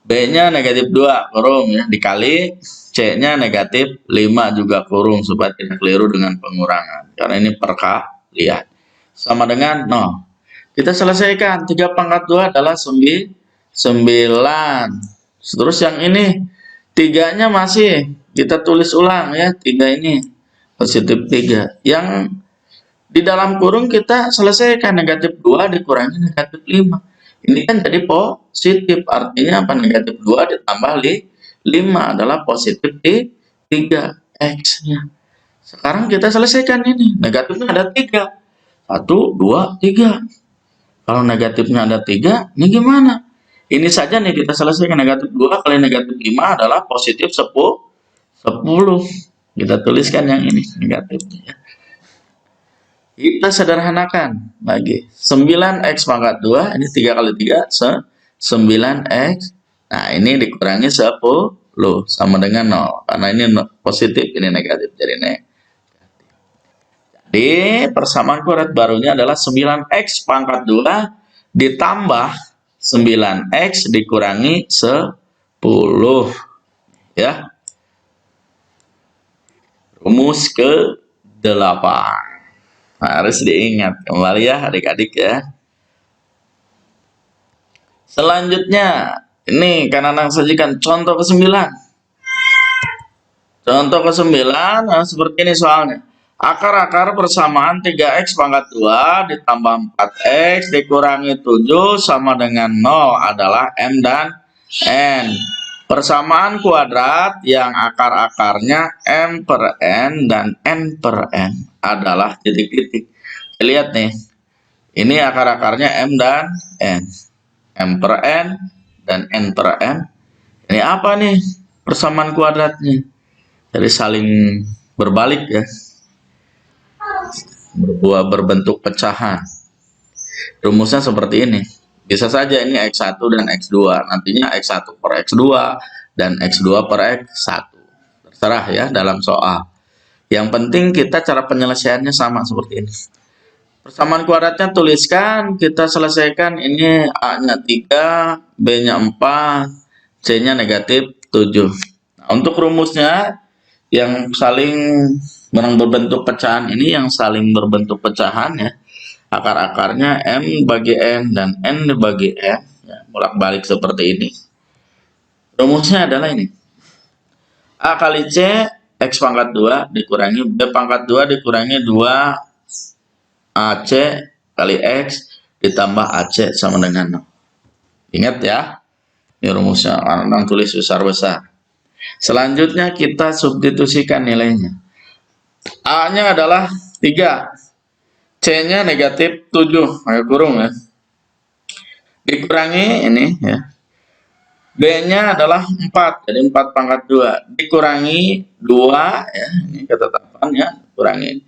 B-nya negatif 2, kurung ya, dikali C-nya negatif 5 juga kurung, supaya tidak keliru dengan pengurangan. Karena ini perkalian. Sama dengan 0. Kita selesaikan, 3 pangkat 2 adalah 9. Terus yang ini, 3-nya masih kita tulis ulang ya, 3 ini positif 3. Yang di dalam kurung kita selesaikan, negatif 2 dikurangi negatif 5. Ini kan jadi positif, artinya apa? Negatif 2 ditambah 5 adalah positif 3 X-nya. Sekarang kita selesaikan ini, negatifnya ada 3. 1, 2, 3. Kalau negatifnya ada 3, ini gimana? Ini saja nih kita selesaikan, negatif 2 kali negatif 5 adalah positif 10. Kita tuliskan yang ini, negatifnya. Kita sederhanakan lagi. 9X pangkat 2, ini 3 kali 3, 9X. Nah, ini dikurangi 10, sama dengan 0. Karena ini positif, ini negatif, jadi negatif. Jadi, persamaan kuadrat barunya adalah 9X pangkat 2 ditambah 9X dikurangi 10. Ya. Rumus ke-8. Harus diingat kembali ya adik-adik ya. Selanjutnya, ini Kananang sajikan contoh ke-9. Contoh ke-9 seperti ini soalnya. Akar-akar persamaan 3x pangkat 2 ditambah 4x dikurangi 7 sama dengan 0 adalah m dan n. Persamaan kuadrat yang akar-akarnya m per n dan n per n adalah titik-titik. Lihat nih, ini akar-akarnya m dan n. M per n dan n per n. Ini apa nih persamaan kuadratnya? Jadi saling berbalik ya. Berbentuk pecahan. Rumusnya seperti ini. Bisa saja ini X1 dan X2. Nantinya X1 per X2 dan X2 per X1. Terserah ya dalam soal. Yang penting kita cara penyelesaiannya sama seperti ini. Persamaan kuadratnya tuliskan, kita selesaikan. Ini A-nya 3, B-nya 4, C-nya negatif 7. Nah, untuk rumusnya yang saling berbentuk pecahan ini, yang saling berbentuk pecahan ya, akar-akarnya m bagi n dan n bagi n ya, bolak-balik seperti ini. Rumusnya adalah ini, A kali C x pangkat 2 dikurangi B pangkat 2 dikurangi 2 AC kali X ditambah AC sama dengan 0. Ingat ya, ini rumusnya, orang tulis besar-besar. Selanjutnya kita substitusikan nilainya. A-nya adalah 3, C-nya negatif 7, pakai kurung ya. Dikurangi ini ya. B-nya adalah 4, jadi 4 pangkat 2. Dikurangi 2 ya, ini ketetapan ya, kurangi.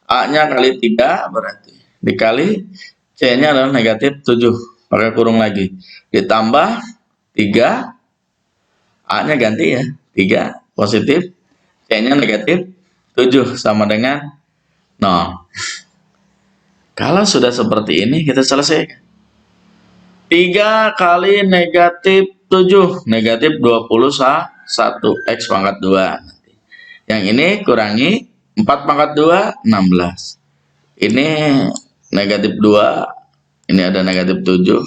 A-nya kali 3 berarti. Dikali C-nya adalah negatif 7, pakai kurung lagi. Ditambah 3, A-nya ganti ya, 3 positif, C-nya negatif 7 sama dengan 0. Kalau sudah seperti ini, kita selesaikan. 3 kali negatif 7, negatif 21, X pangkat 2. Yang ini kurangi 4 pangkat 2, 16. Ini negatif 2, ini ada negatif 7.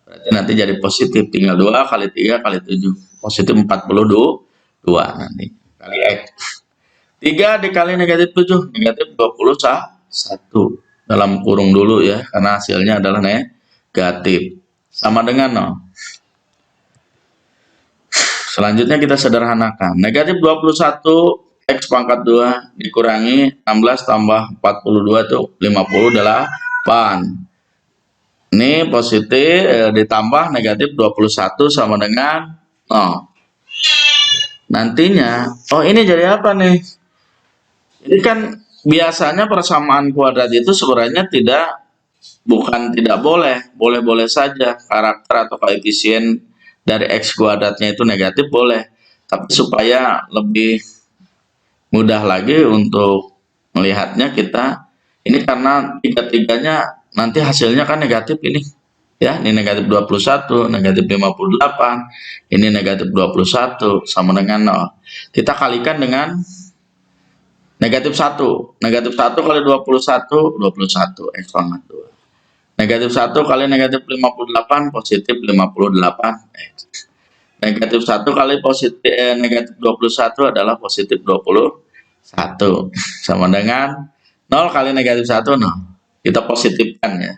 Berarti nanti jadi positif, tinggal 2 kali 3 kali 7. Positif 42 nanti, kali X. 3 dikali negatif 7, negatif 21. Dalam kurung dulu ya, karena hasilnya adalah negatif. Sama dengan 0. Selanjutnya kita sederhanakan. Negatif 21 X pangkat 2 dikurangi 16 tambah 42 itu 58. Ini positif ditambah negatif 21 sama dengan 0. Nantinya, oh ini jadi apa nih? Ini kan biasanya persamaan kuadrat itu sebenarnya bukan tidak boleh, boleh-boleh saja karakter atau koefisien dari X kuadratnya itu negatif boleh. Tapi supaya lebih mudah lagi untuk melihatnya kita, ini karena tiga-tiganya nanti hasilnya kan negatif ini. Ya, ini negatif 21, negatif 58, ini negatif 21 sama dengan 0. Kita kalikan dengan negatif 1. Negatif 1 kali 21, 21 X pangkat 2. Negatif 1 kali negatif 58, positif 58 X. Negatif 1 kali negatif 21 adalah positif 21. Sama dengan 0 kali negatif 1, 0. Kita positifkan ya.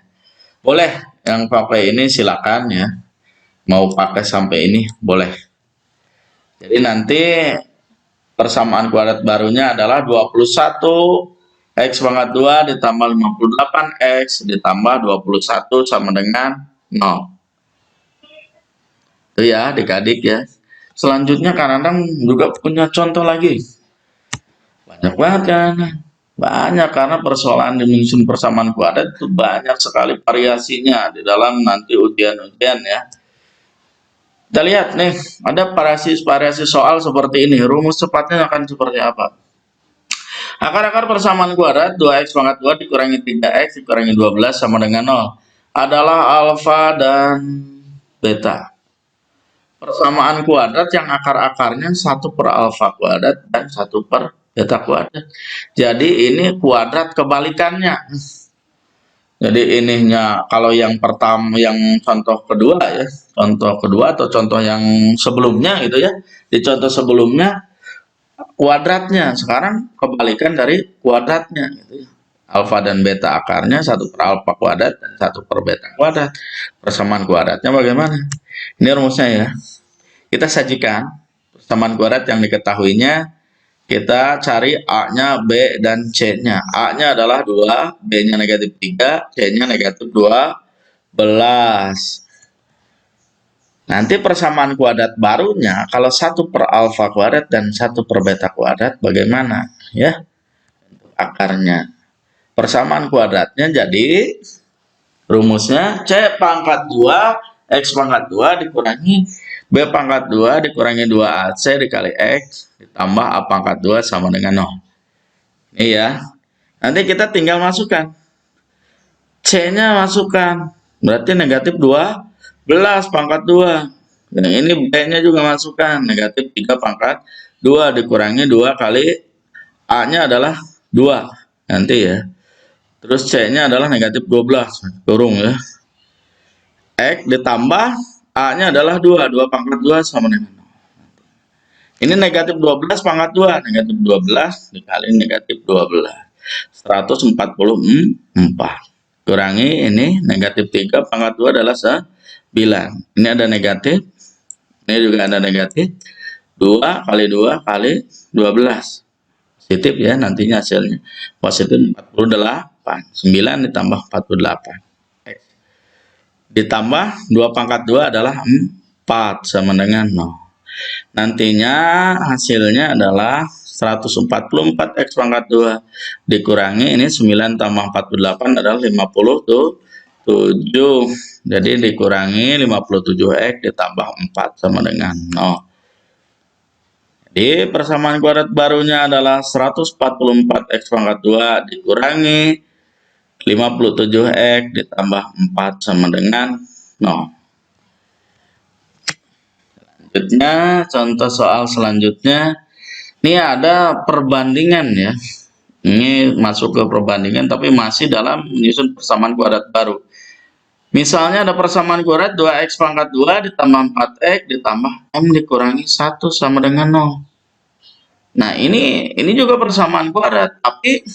Boleh yang pakai ini silakan ya. Mau pakai sampai ini boleh. Jadi nanti persamaan kuadrat barunya adalah 21 X pangkat 2 ditambah 58X ditambah 21 sama dengan 0. Itu ya adik-adik ya. Selanjutnya kadang-kadang juga punya contoh lagi. Banyak banget kan. Banyak, karena persoalan di menyusun persamaan kuadrat itu banyak sekali variasinya di dalam nanti ujian-ujian ya. Kita lihat nih, ada variasi soal seperti ini. Rumus cepatnya akan seperti apa? Akar-akar persamaan kuadrat 2x pangkat 2 dikurangi 3x dikurangi 12 sama dengan 0 adalah alfa dan beta. Persamaan kuadrat yang akar-akarnya 1 per alfa kuadrat dan 1 per beta kuadrat. Jadi ini kuadrat kebalikannya. Jadi ininya kalau yang pertama, yang contoh kedua ya, contoh kedua atau contoh yang sebelumnya gitu ya. Di contoh sebelumnya kuadratnya. Sekarang kebalikan dari kuadratnya gitu ya. Alfa dan beta akarnya 1 per alfa kuadrat dan 1 per beta kuadrat. Persamaan kuadratnya bagaimana? Ini rumusnya ya. Kita sajikan persamaan kuadrat yang diketahuinya. Kita cari A-nya, B, dan C-nya. A-nya adalah 2, B-nya negatif 3, C-nya negatif 12. Nanti persamaan kuadrat barunya, kalau 1 per alfa kuadrat dan 1 per beta kuadrat, bagaimana? Ya, akarnya. Persamaan kuadratnya jadi, rumusnya C pangkat 2, X pangkat 2 dikurangi B pangkat 2 dikurangi 2AC dikali X, ditambah A pangkat 2 sama dengan 0. Ini ya. Nanti kita tinggal masukkan. C-nya masukkan. Berarti negatif 12 pangkat 2. Yang ini B-nya juga masukkan. Negatif 3 pangkat 2 dikurangi 2 kali A-nya adalah 2. Nanti ya. Terus C-nya adalah negatif 12. Kurung ya. X ditambah A-nya adalah 2. 2 pangkat 2 sama dengan 0. Ini negatif 12 pangkat 2. Negatif 12 dikali negatif 12. 144. Kurangi ini negatif 3 pangkat 2 adalah 9. Ini ada negatif. Ini juga ada negatif. 2 kali 2 kali 12. Positif ya nantinya hasilnya. Positif 48. 9 ditambah 48. Ditambah 2 pangkat 2 adalah 4 sama dengan 0. Nantinya hasilnya adalah 144 X pangkat 2 dikurangi ini 9 tambah 48 adalah 57. Jadi dikurangi 57 X ditambah 4 sama dengan 0. Jadi persamaan kuadrat barunya adalah 144 X pangkat 2 dikurangi 57 X ditambah 4 sama dengan 0. Selanjutnya, contoh soal selanjutnya. Ini ada perbandingan ya. Ini masuk ke perbandingan tapi masih dalam menyusun persamaan kuadrat baru. Misalnya ada persamaan kuadrat 2x pangkat 2 ditambah 4x ditambah m dikurangi 1 sama dengan 0. Nah, ini juga persamaan kuadrat, tapi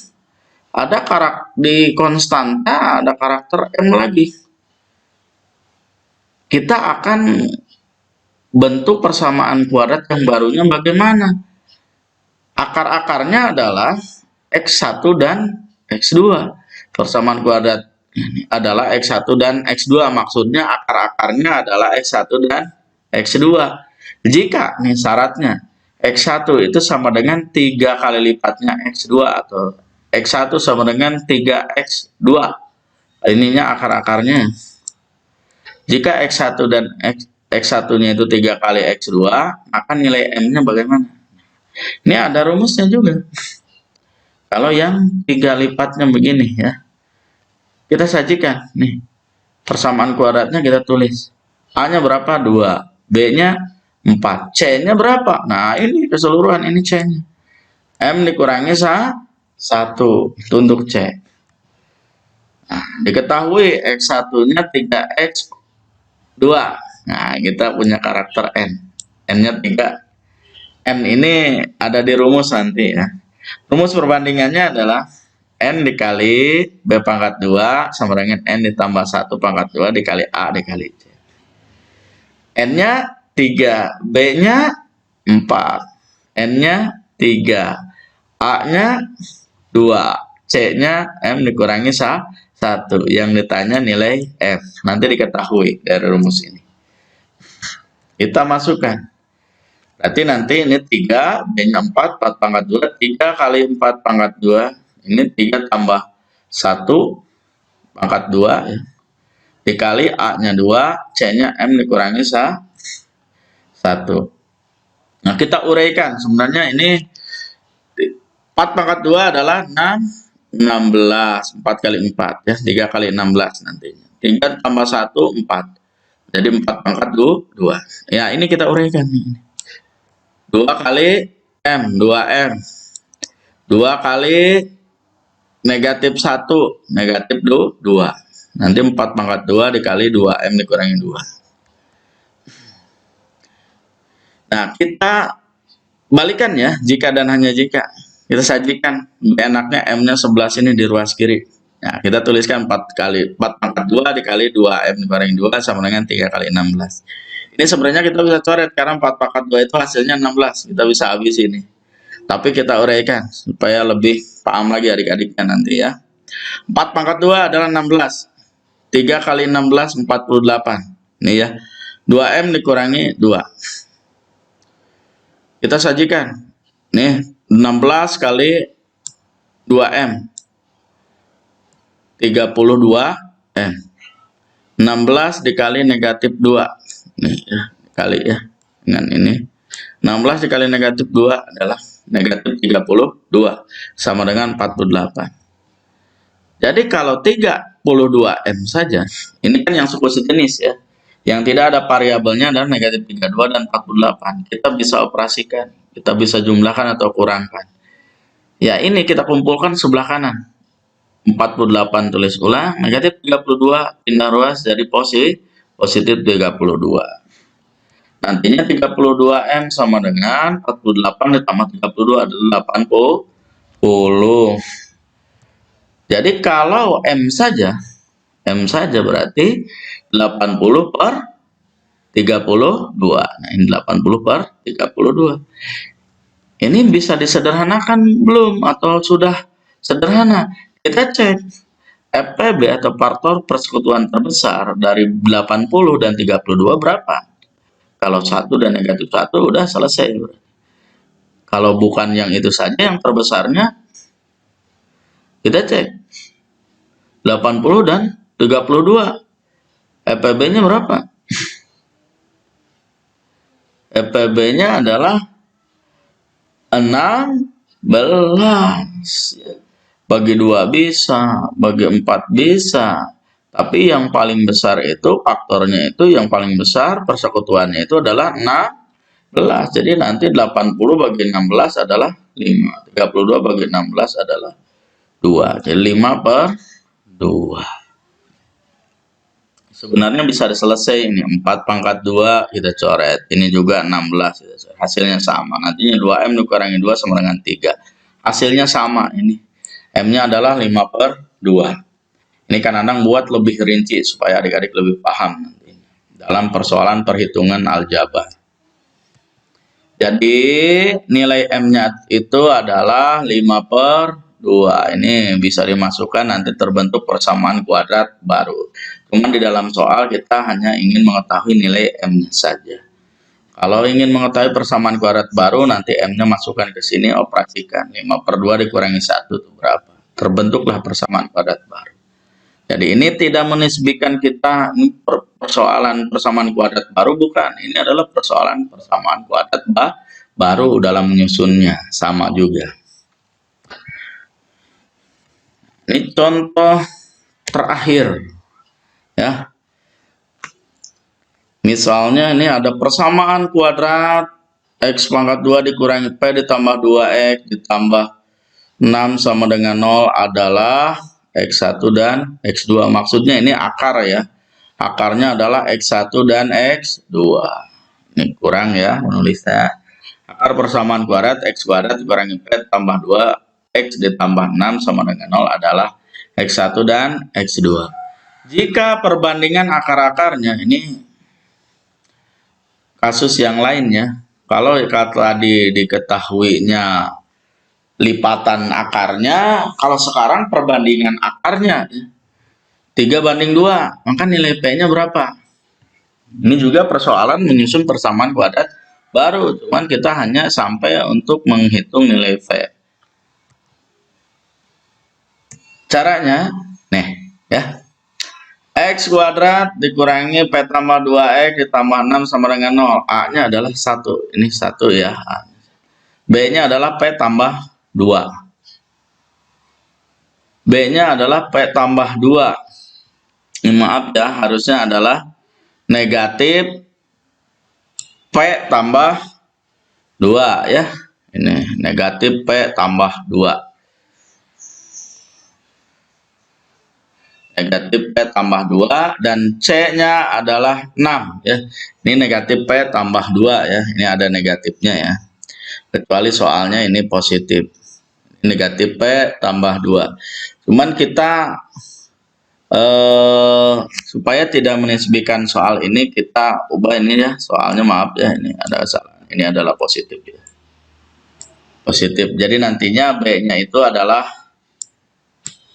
ada karakter di konstanta, ada karakter m lagi. Kita akan bentuk persamaan kuadrat yang barunya bagaimana? Akar-akarnya adalah X1 dan X2. Persamaan kuadrat ini adalah X1 dan X2. Maksudnya akar-akarnya adalah X1 dan X2. Jika nih syaratnya X1 itu sama dengan 3 kali lipatnya X2 atau X1 sama dengan 3X2. Ininya akar-akarnya. Jika X1 dan X1-nya itu 3 kali X2, maka nilai M-nya bagaimana? Ini ada rumusnya juga. Kalau yang 3 lipatnya begini ya. Kita sajikan nih. Persamaan kuadratnya kita tulis. A-nya berapa? 2. B-nya 4. C-nya berapa? Nah, ini keseluruhan ini C-nya. M dikurangi 1 untuk C. Nah, diketahui X1-nya 3X2. Nah, kita punya karakter N. N-nya 3. N ini ada di rumus nanti ya. Rumus perbandingannya adalah N dikali B pangkat 2 sama dengan N ditambah 1 pangkat 2 dikali A dikali C. N-nya 3, B-nya 4, N-nya 3, A-nya 2, C-nya M dikurangi 1. Yang ditanya nilai F. Nanti diketahui dari rumus ini. Kita masukkan. Berarti nanti ini 3, B-nya 4, 4 pangkat 2, 3 kali 4 pangkat 2, ini 3 tambah 1 pangkat 2, ya. Dikali A-nya 2, C-nya M dikurangi 1. Nah, kita uraikan, sebenarnya ini 4 pangkat 2 adalah 16, 4 kali 4, ya, 3 kali 16 nantinya. 3 tambah 1, 4. Jadi 4 pangkat 2. Ya, ini kita uraikan. 2 kali M, 2M. 2 kali negatif 1, negatif 2. Nanti 4 pangkat 2 dikali 2M dikurangi 2. Nah, kita Balikan ya, jika dan hanya jika. Kita sajikan, enaknya M-nya 11 ini di ruas kiri. Nah, kita tuliskan 4 kali 4 pangkat 2 dikali 2M dikurangi 2 sama dengan 3 kali 16. Ini sebenarnya kita bisa coret karena 4 pangkat 2 itu hasilnya 16. Kita bisa habis ini. Tapi kita uraikan supaya lebih paham lagi adik-adiknya nanti ya. 4 pangkat 2 adalah 16. 3 kali 16, 48. Ini ya. 2M dikurangi 2. Kita sajikan. Nih, 16 kali 2M. 32M. 16 dikali negatif 2. Nih ya, dikali ya. Dengan ini. 16 dikali negatif 2 adalah negatif 32. Sama dengan 48. Jadi kalau 32M saja, ini kan yang suku sejenis ya. Yang tidak ada variabelnya adalah negatif 32 dan 48. Kita bisa operasikan. Kita bisa jumlahkan atau kurangkan. Ya ini kita kumpulkan sebelah kanan. 48 tulis ulang, negatif 32 pindah ruas jadi positif 32. Nantinya 32M sama dengan 48 ditambah 32 adalah 80. Jadi kalau M saja berarti 80 per 32. Nah ini 80 per 32. Ini bisa disederhanakan belum atau sudah sederhana? Kita cek FPB atau faktor persekutuan terbesar dari 80 dan 32 berapa? Kalau 1 dan negatif 1 udah selesai. Kalau bukan yang itu saja yang terbesarnya, kita cek 80 dan 32. FPB-nya berapa? FPB-nya adalah 16. Bagi 2 bisa, bagi 4 bisa. Tapi yang paling besar itu, faktornya itu yang paling besar, persekutuannya itu adalah 16. Jadi nanti 80 bagi 16 adalah 5. 32 bagi 16 adalah 2. Jadi 5 per 2. Sebenarnya bisa selesai ini. 4 pangkat 2 kita coret. Ini juga 16. Hasilnya sama. Nantinya 2M dikurangi 2 sama dengan 3. Hasilnya sama ini. M-nya adalah 5 per 2. Ini kan Anang buat lebih rinci supaya adik-adik lebih paham nanti dalam persoalan perhitungan aljabar. Jadi nilai M-nya itu adalah 5 per 2. Ini bisa dimasukkan nanti terbentuk persamaan kuadrat baru. Cuman di dalam soal kita hanya ingin mengetahui nilai M-nya saja. Kalau ingin mengetahui persamaan kuadrat baru, nanti M-nya masukkan ke sini, operasikan. 5 per 2 dikurangi 1 itu berapa? Terbentuklah persamaan kuadrat baru. Jadi ini tidak menisbikan kita persoalan persamaan kuadrat baru, bukan. Ini adalah persoalan persamaan kuadrat baru dalam menyusunnya. Sama juga. Ini contoh terakhir. Ya. Misalnya ini ada persamaan kuadrat X pangkat 2 dikurangi P ditambah 2X ditambah 6 sama dengan 0 adalah X1 dan X2. Maksudnya ini akar ya. Akarnya adalah X1 dan X2. Ini kurang ya menulisnya. Akar persamaan kuadrat X kuadrat dikurangi P tambah 2X ditambah 6 sama dengan 0 adalah X1 dan X2. Jika perbandingan akar-akarnya ini kasus yang lainnya, kalau tadi diketahuinya lipatan akarnya, kalau sekarang perbandingan akarnya 3:2, maka nilai P-nya berapa? Ini juga persoalan menyusun persamaan kuadrat baru, cuman kita hanya sampai untuk menghitung nilai V. Caranya, nih ya. X kuadrat dikurangi P tambah 2X ditambah 6 sama dengan 0. A-nya adalah 1. Ini 1 ya. B-nya adalah P tambah 2. B-nya adalah P tambah 2. Maaf ya, harusnya adalah negatif P tambah 2 ya. Ini negatif P tambah 2. Negatif P tambah 2 dan C-nya adalah 6 ya. Ini negatif P tambah 2 ya. Ini ada negatifnya ya. kecuali soalnya ini positif. Negatif P tambah 2. Cuman kita supaya tidak menisbikan soal ini, kita ubah ini ya, soalnya maaf ya, ini ada salah. Ini adalah positif ya. Positif. Jadi nantinya B-nya itu adalah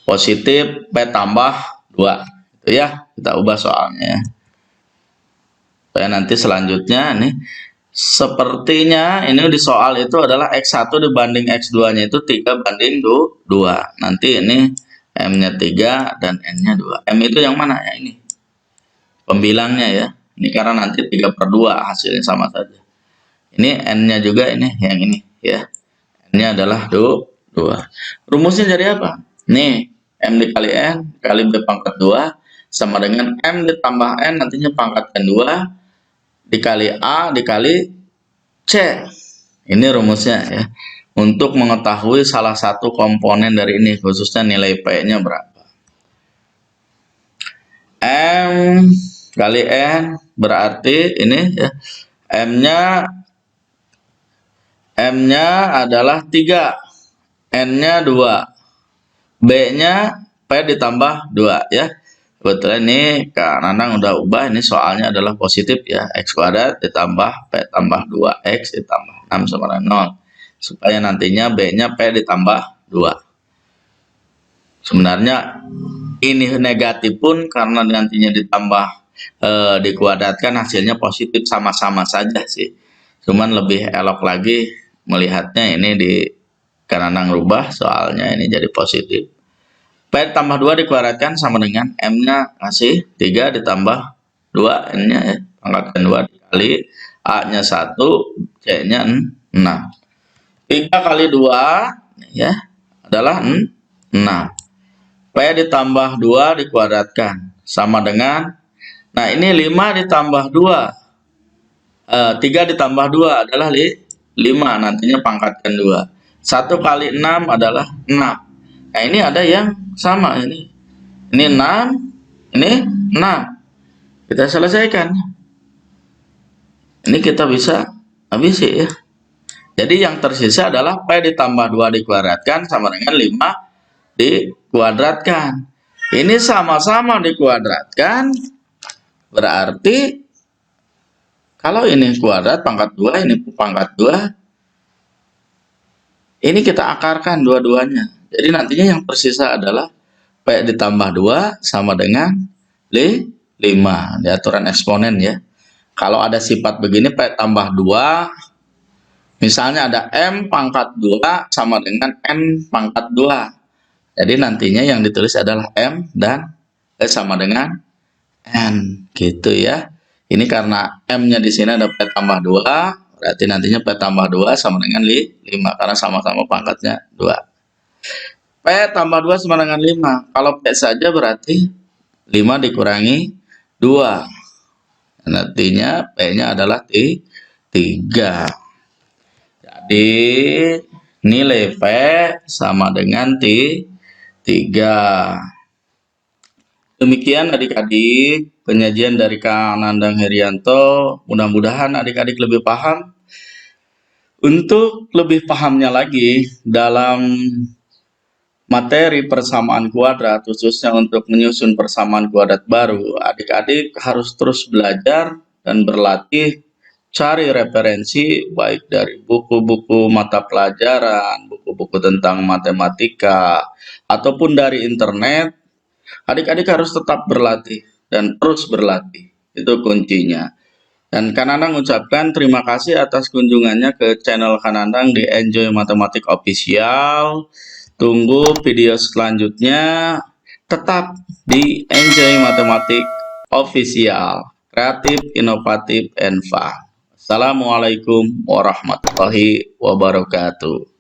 positif P tambah 2. Itu ya, kita ubah soalnya ya. Supaya nanti selanjutnya nih, sepertinya ini di soal itu adalah X1 dibanding X2-nya itu 3 banding 2. Nanti ini M-nya 3 dan N-nya 2. M itu yang mana ya? Ini pembilangnya ya. Ini karena nanti 3/2 hasilnya sama saja. Ini N-nya juga ini yang ini ya. N-nya adalah 2. Rumusnya jadi apa? Nih, M dikali N kali B pangkat 2 sama dengan M ditambah N nantinya pangkatkan 2 dikali A dikali C. Ini rumusnya ya. Untuk mengetahui salah satu komponen dari ini, khususnya nilai P-nya berapa. M kali N berarti ini ya. M-nya adalah 3. N-nya 2. B-nya P ditambah 2 ya. Kebetulan ini Kak Nanang udah ubah, ini soalnya adalah positif ya, X kuadrat ditambah P tambah 2X ditambah 6 sama dengan 0. Supaya nantinya B-nya P ditambah 2. Sebenarnya ini negatif pun karena nantinya ditambah dikuadratkan hasilnya positif, sama-sama saja sih. Cuman lebih elok lagi melihatnya ini di Kak Nanang rubah soalnya ini jadi positif. P tambah 2 dikuadratkan sama dengan M-nya kasih 3 ditambah 2, N-nya ya, pangkatkan 2 dikali A-nya 1, C-nya 6. 3 kali 2 ya adalah 6. P ditambah 2 dikuadratkan sama dengan, nah ini 5 ditambah 2, 3 ditambah 2 adalah 5, nantinya pangkatkan 2. 1 kali 6 adalah 6. Nah ini ada yang sama, ini 6, ini 6. Kita selesaikan. Ini kita bisa habisi ya. Jadi yang tersisa adalah P ditambah 2 dikuadratkan sama dengan 5 dikuadratkan. Ini sama-sama dikuadratkan, berarti kalau ini kuadrat pangkat 2, ini pangkat 2, ini kita akarkan dua-duanya. Jadi nantinya yang tersisa adalah P ditambah 2 sama dengan 5 di aturan eksponen ya. Kalau ada sifat begini P tambah 2, misalnya ada M pangkat 2 sama dengan N pangkat 2. Jadi nantinya yang ditulis adalah M dan sama dengan N gitu ya. Ini karena M-nya di sini ada P tambah 2, berarti nantinya P tambah 2 sama dengan 5 karena sama-sama pangkatnya 2. P tambah 2 sama dengan 5. Kalau P saja berarti 5 dikurangi 2. Nantinya P-nya adalah 3. Jadi nilai P sama dengan 3. Demikian adik-adik penyajian dari Kang Nandang Herianto. Mudah-mudahan adik-adik lebih paham. Untuk lebih pahamnya lagi dalam materi persamaan kuadrat, khususnya untuk menyusun persamaan kuadrat baru, adik-adik harus terus belajar dan berlatih, cari referensi baik dari buku-buku mata pelajaran, buku-buku tentang matematika, ataupun dari internet. Adik-adik harus tetap berlatih dan terus berlatih, itu kuncinya. Dan Kanandang ucapkan terima kasih atas kunjungannya ke channel Kanandang di Enjoy Matematik Official. Tunggu video selanjutnya tetap di Enjoy Matematik Official. Kreatif, inovatif, and fun. Assalamualaikum warahmatullahi wabarakatuh.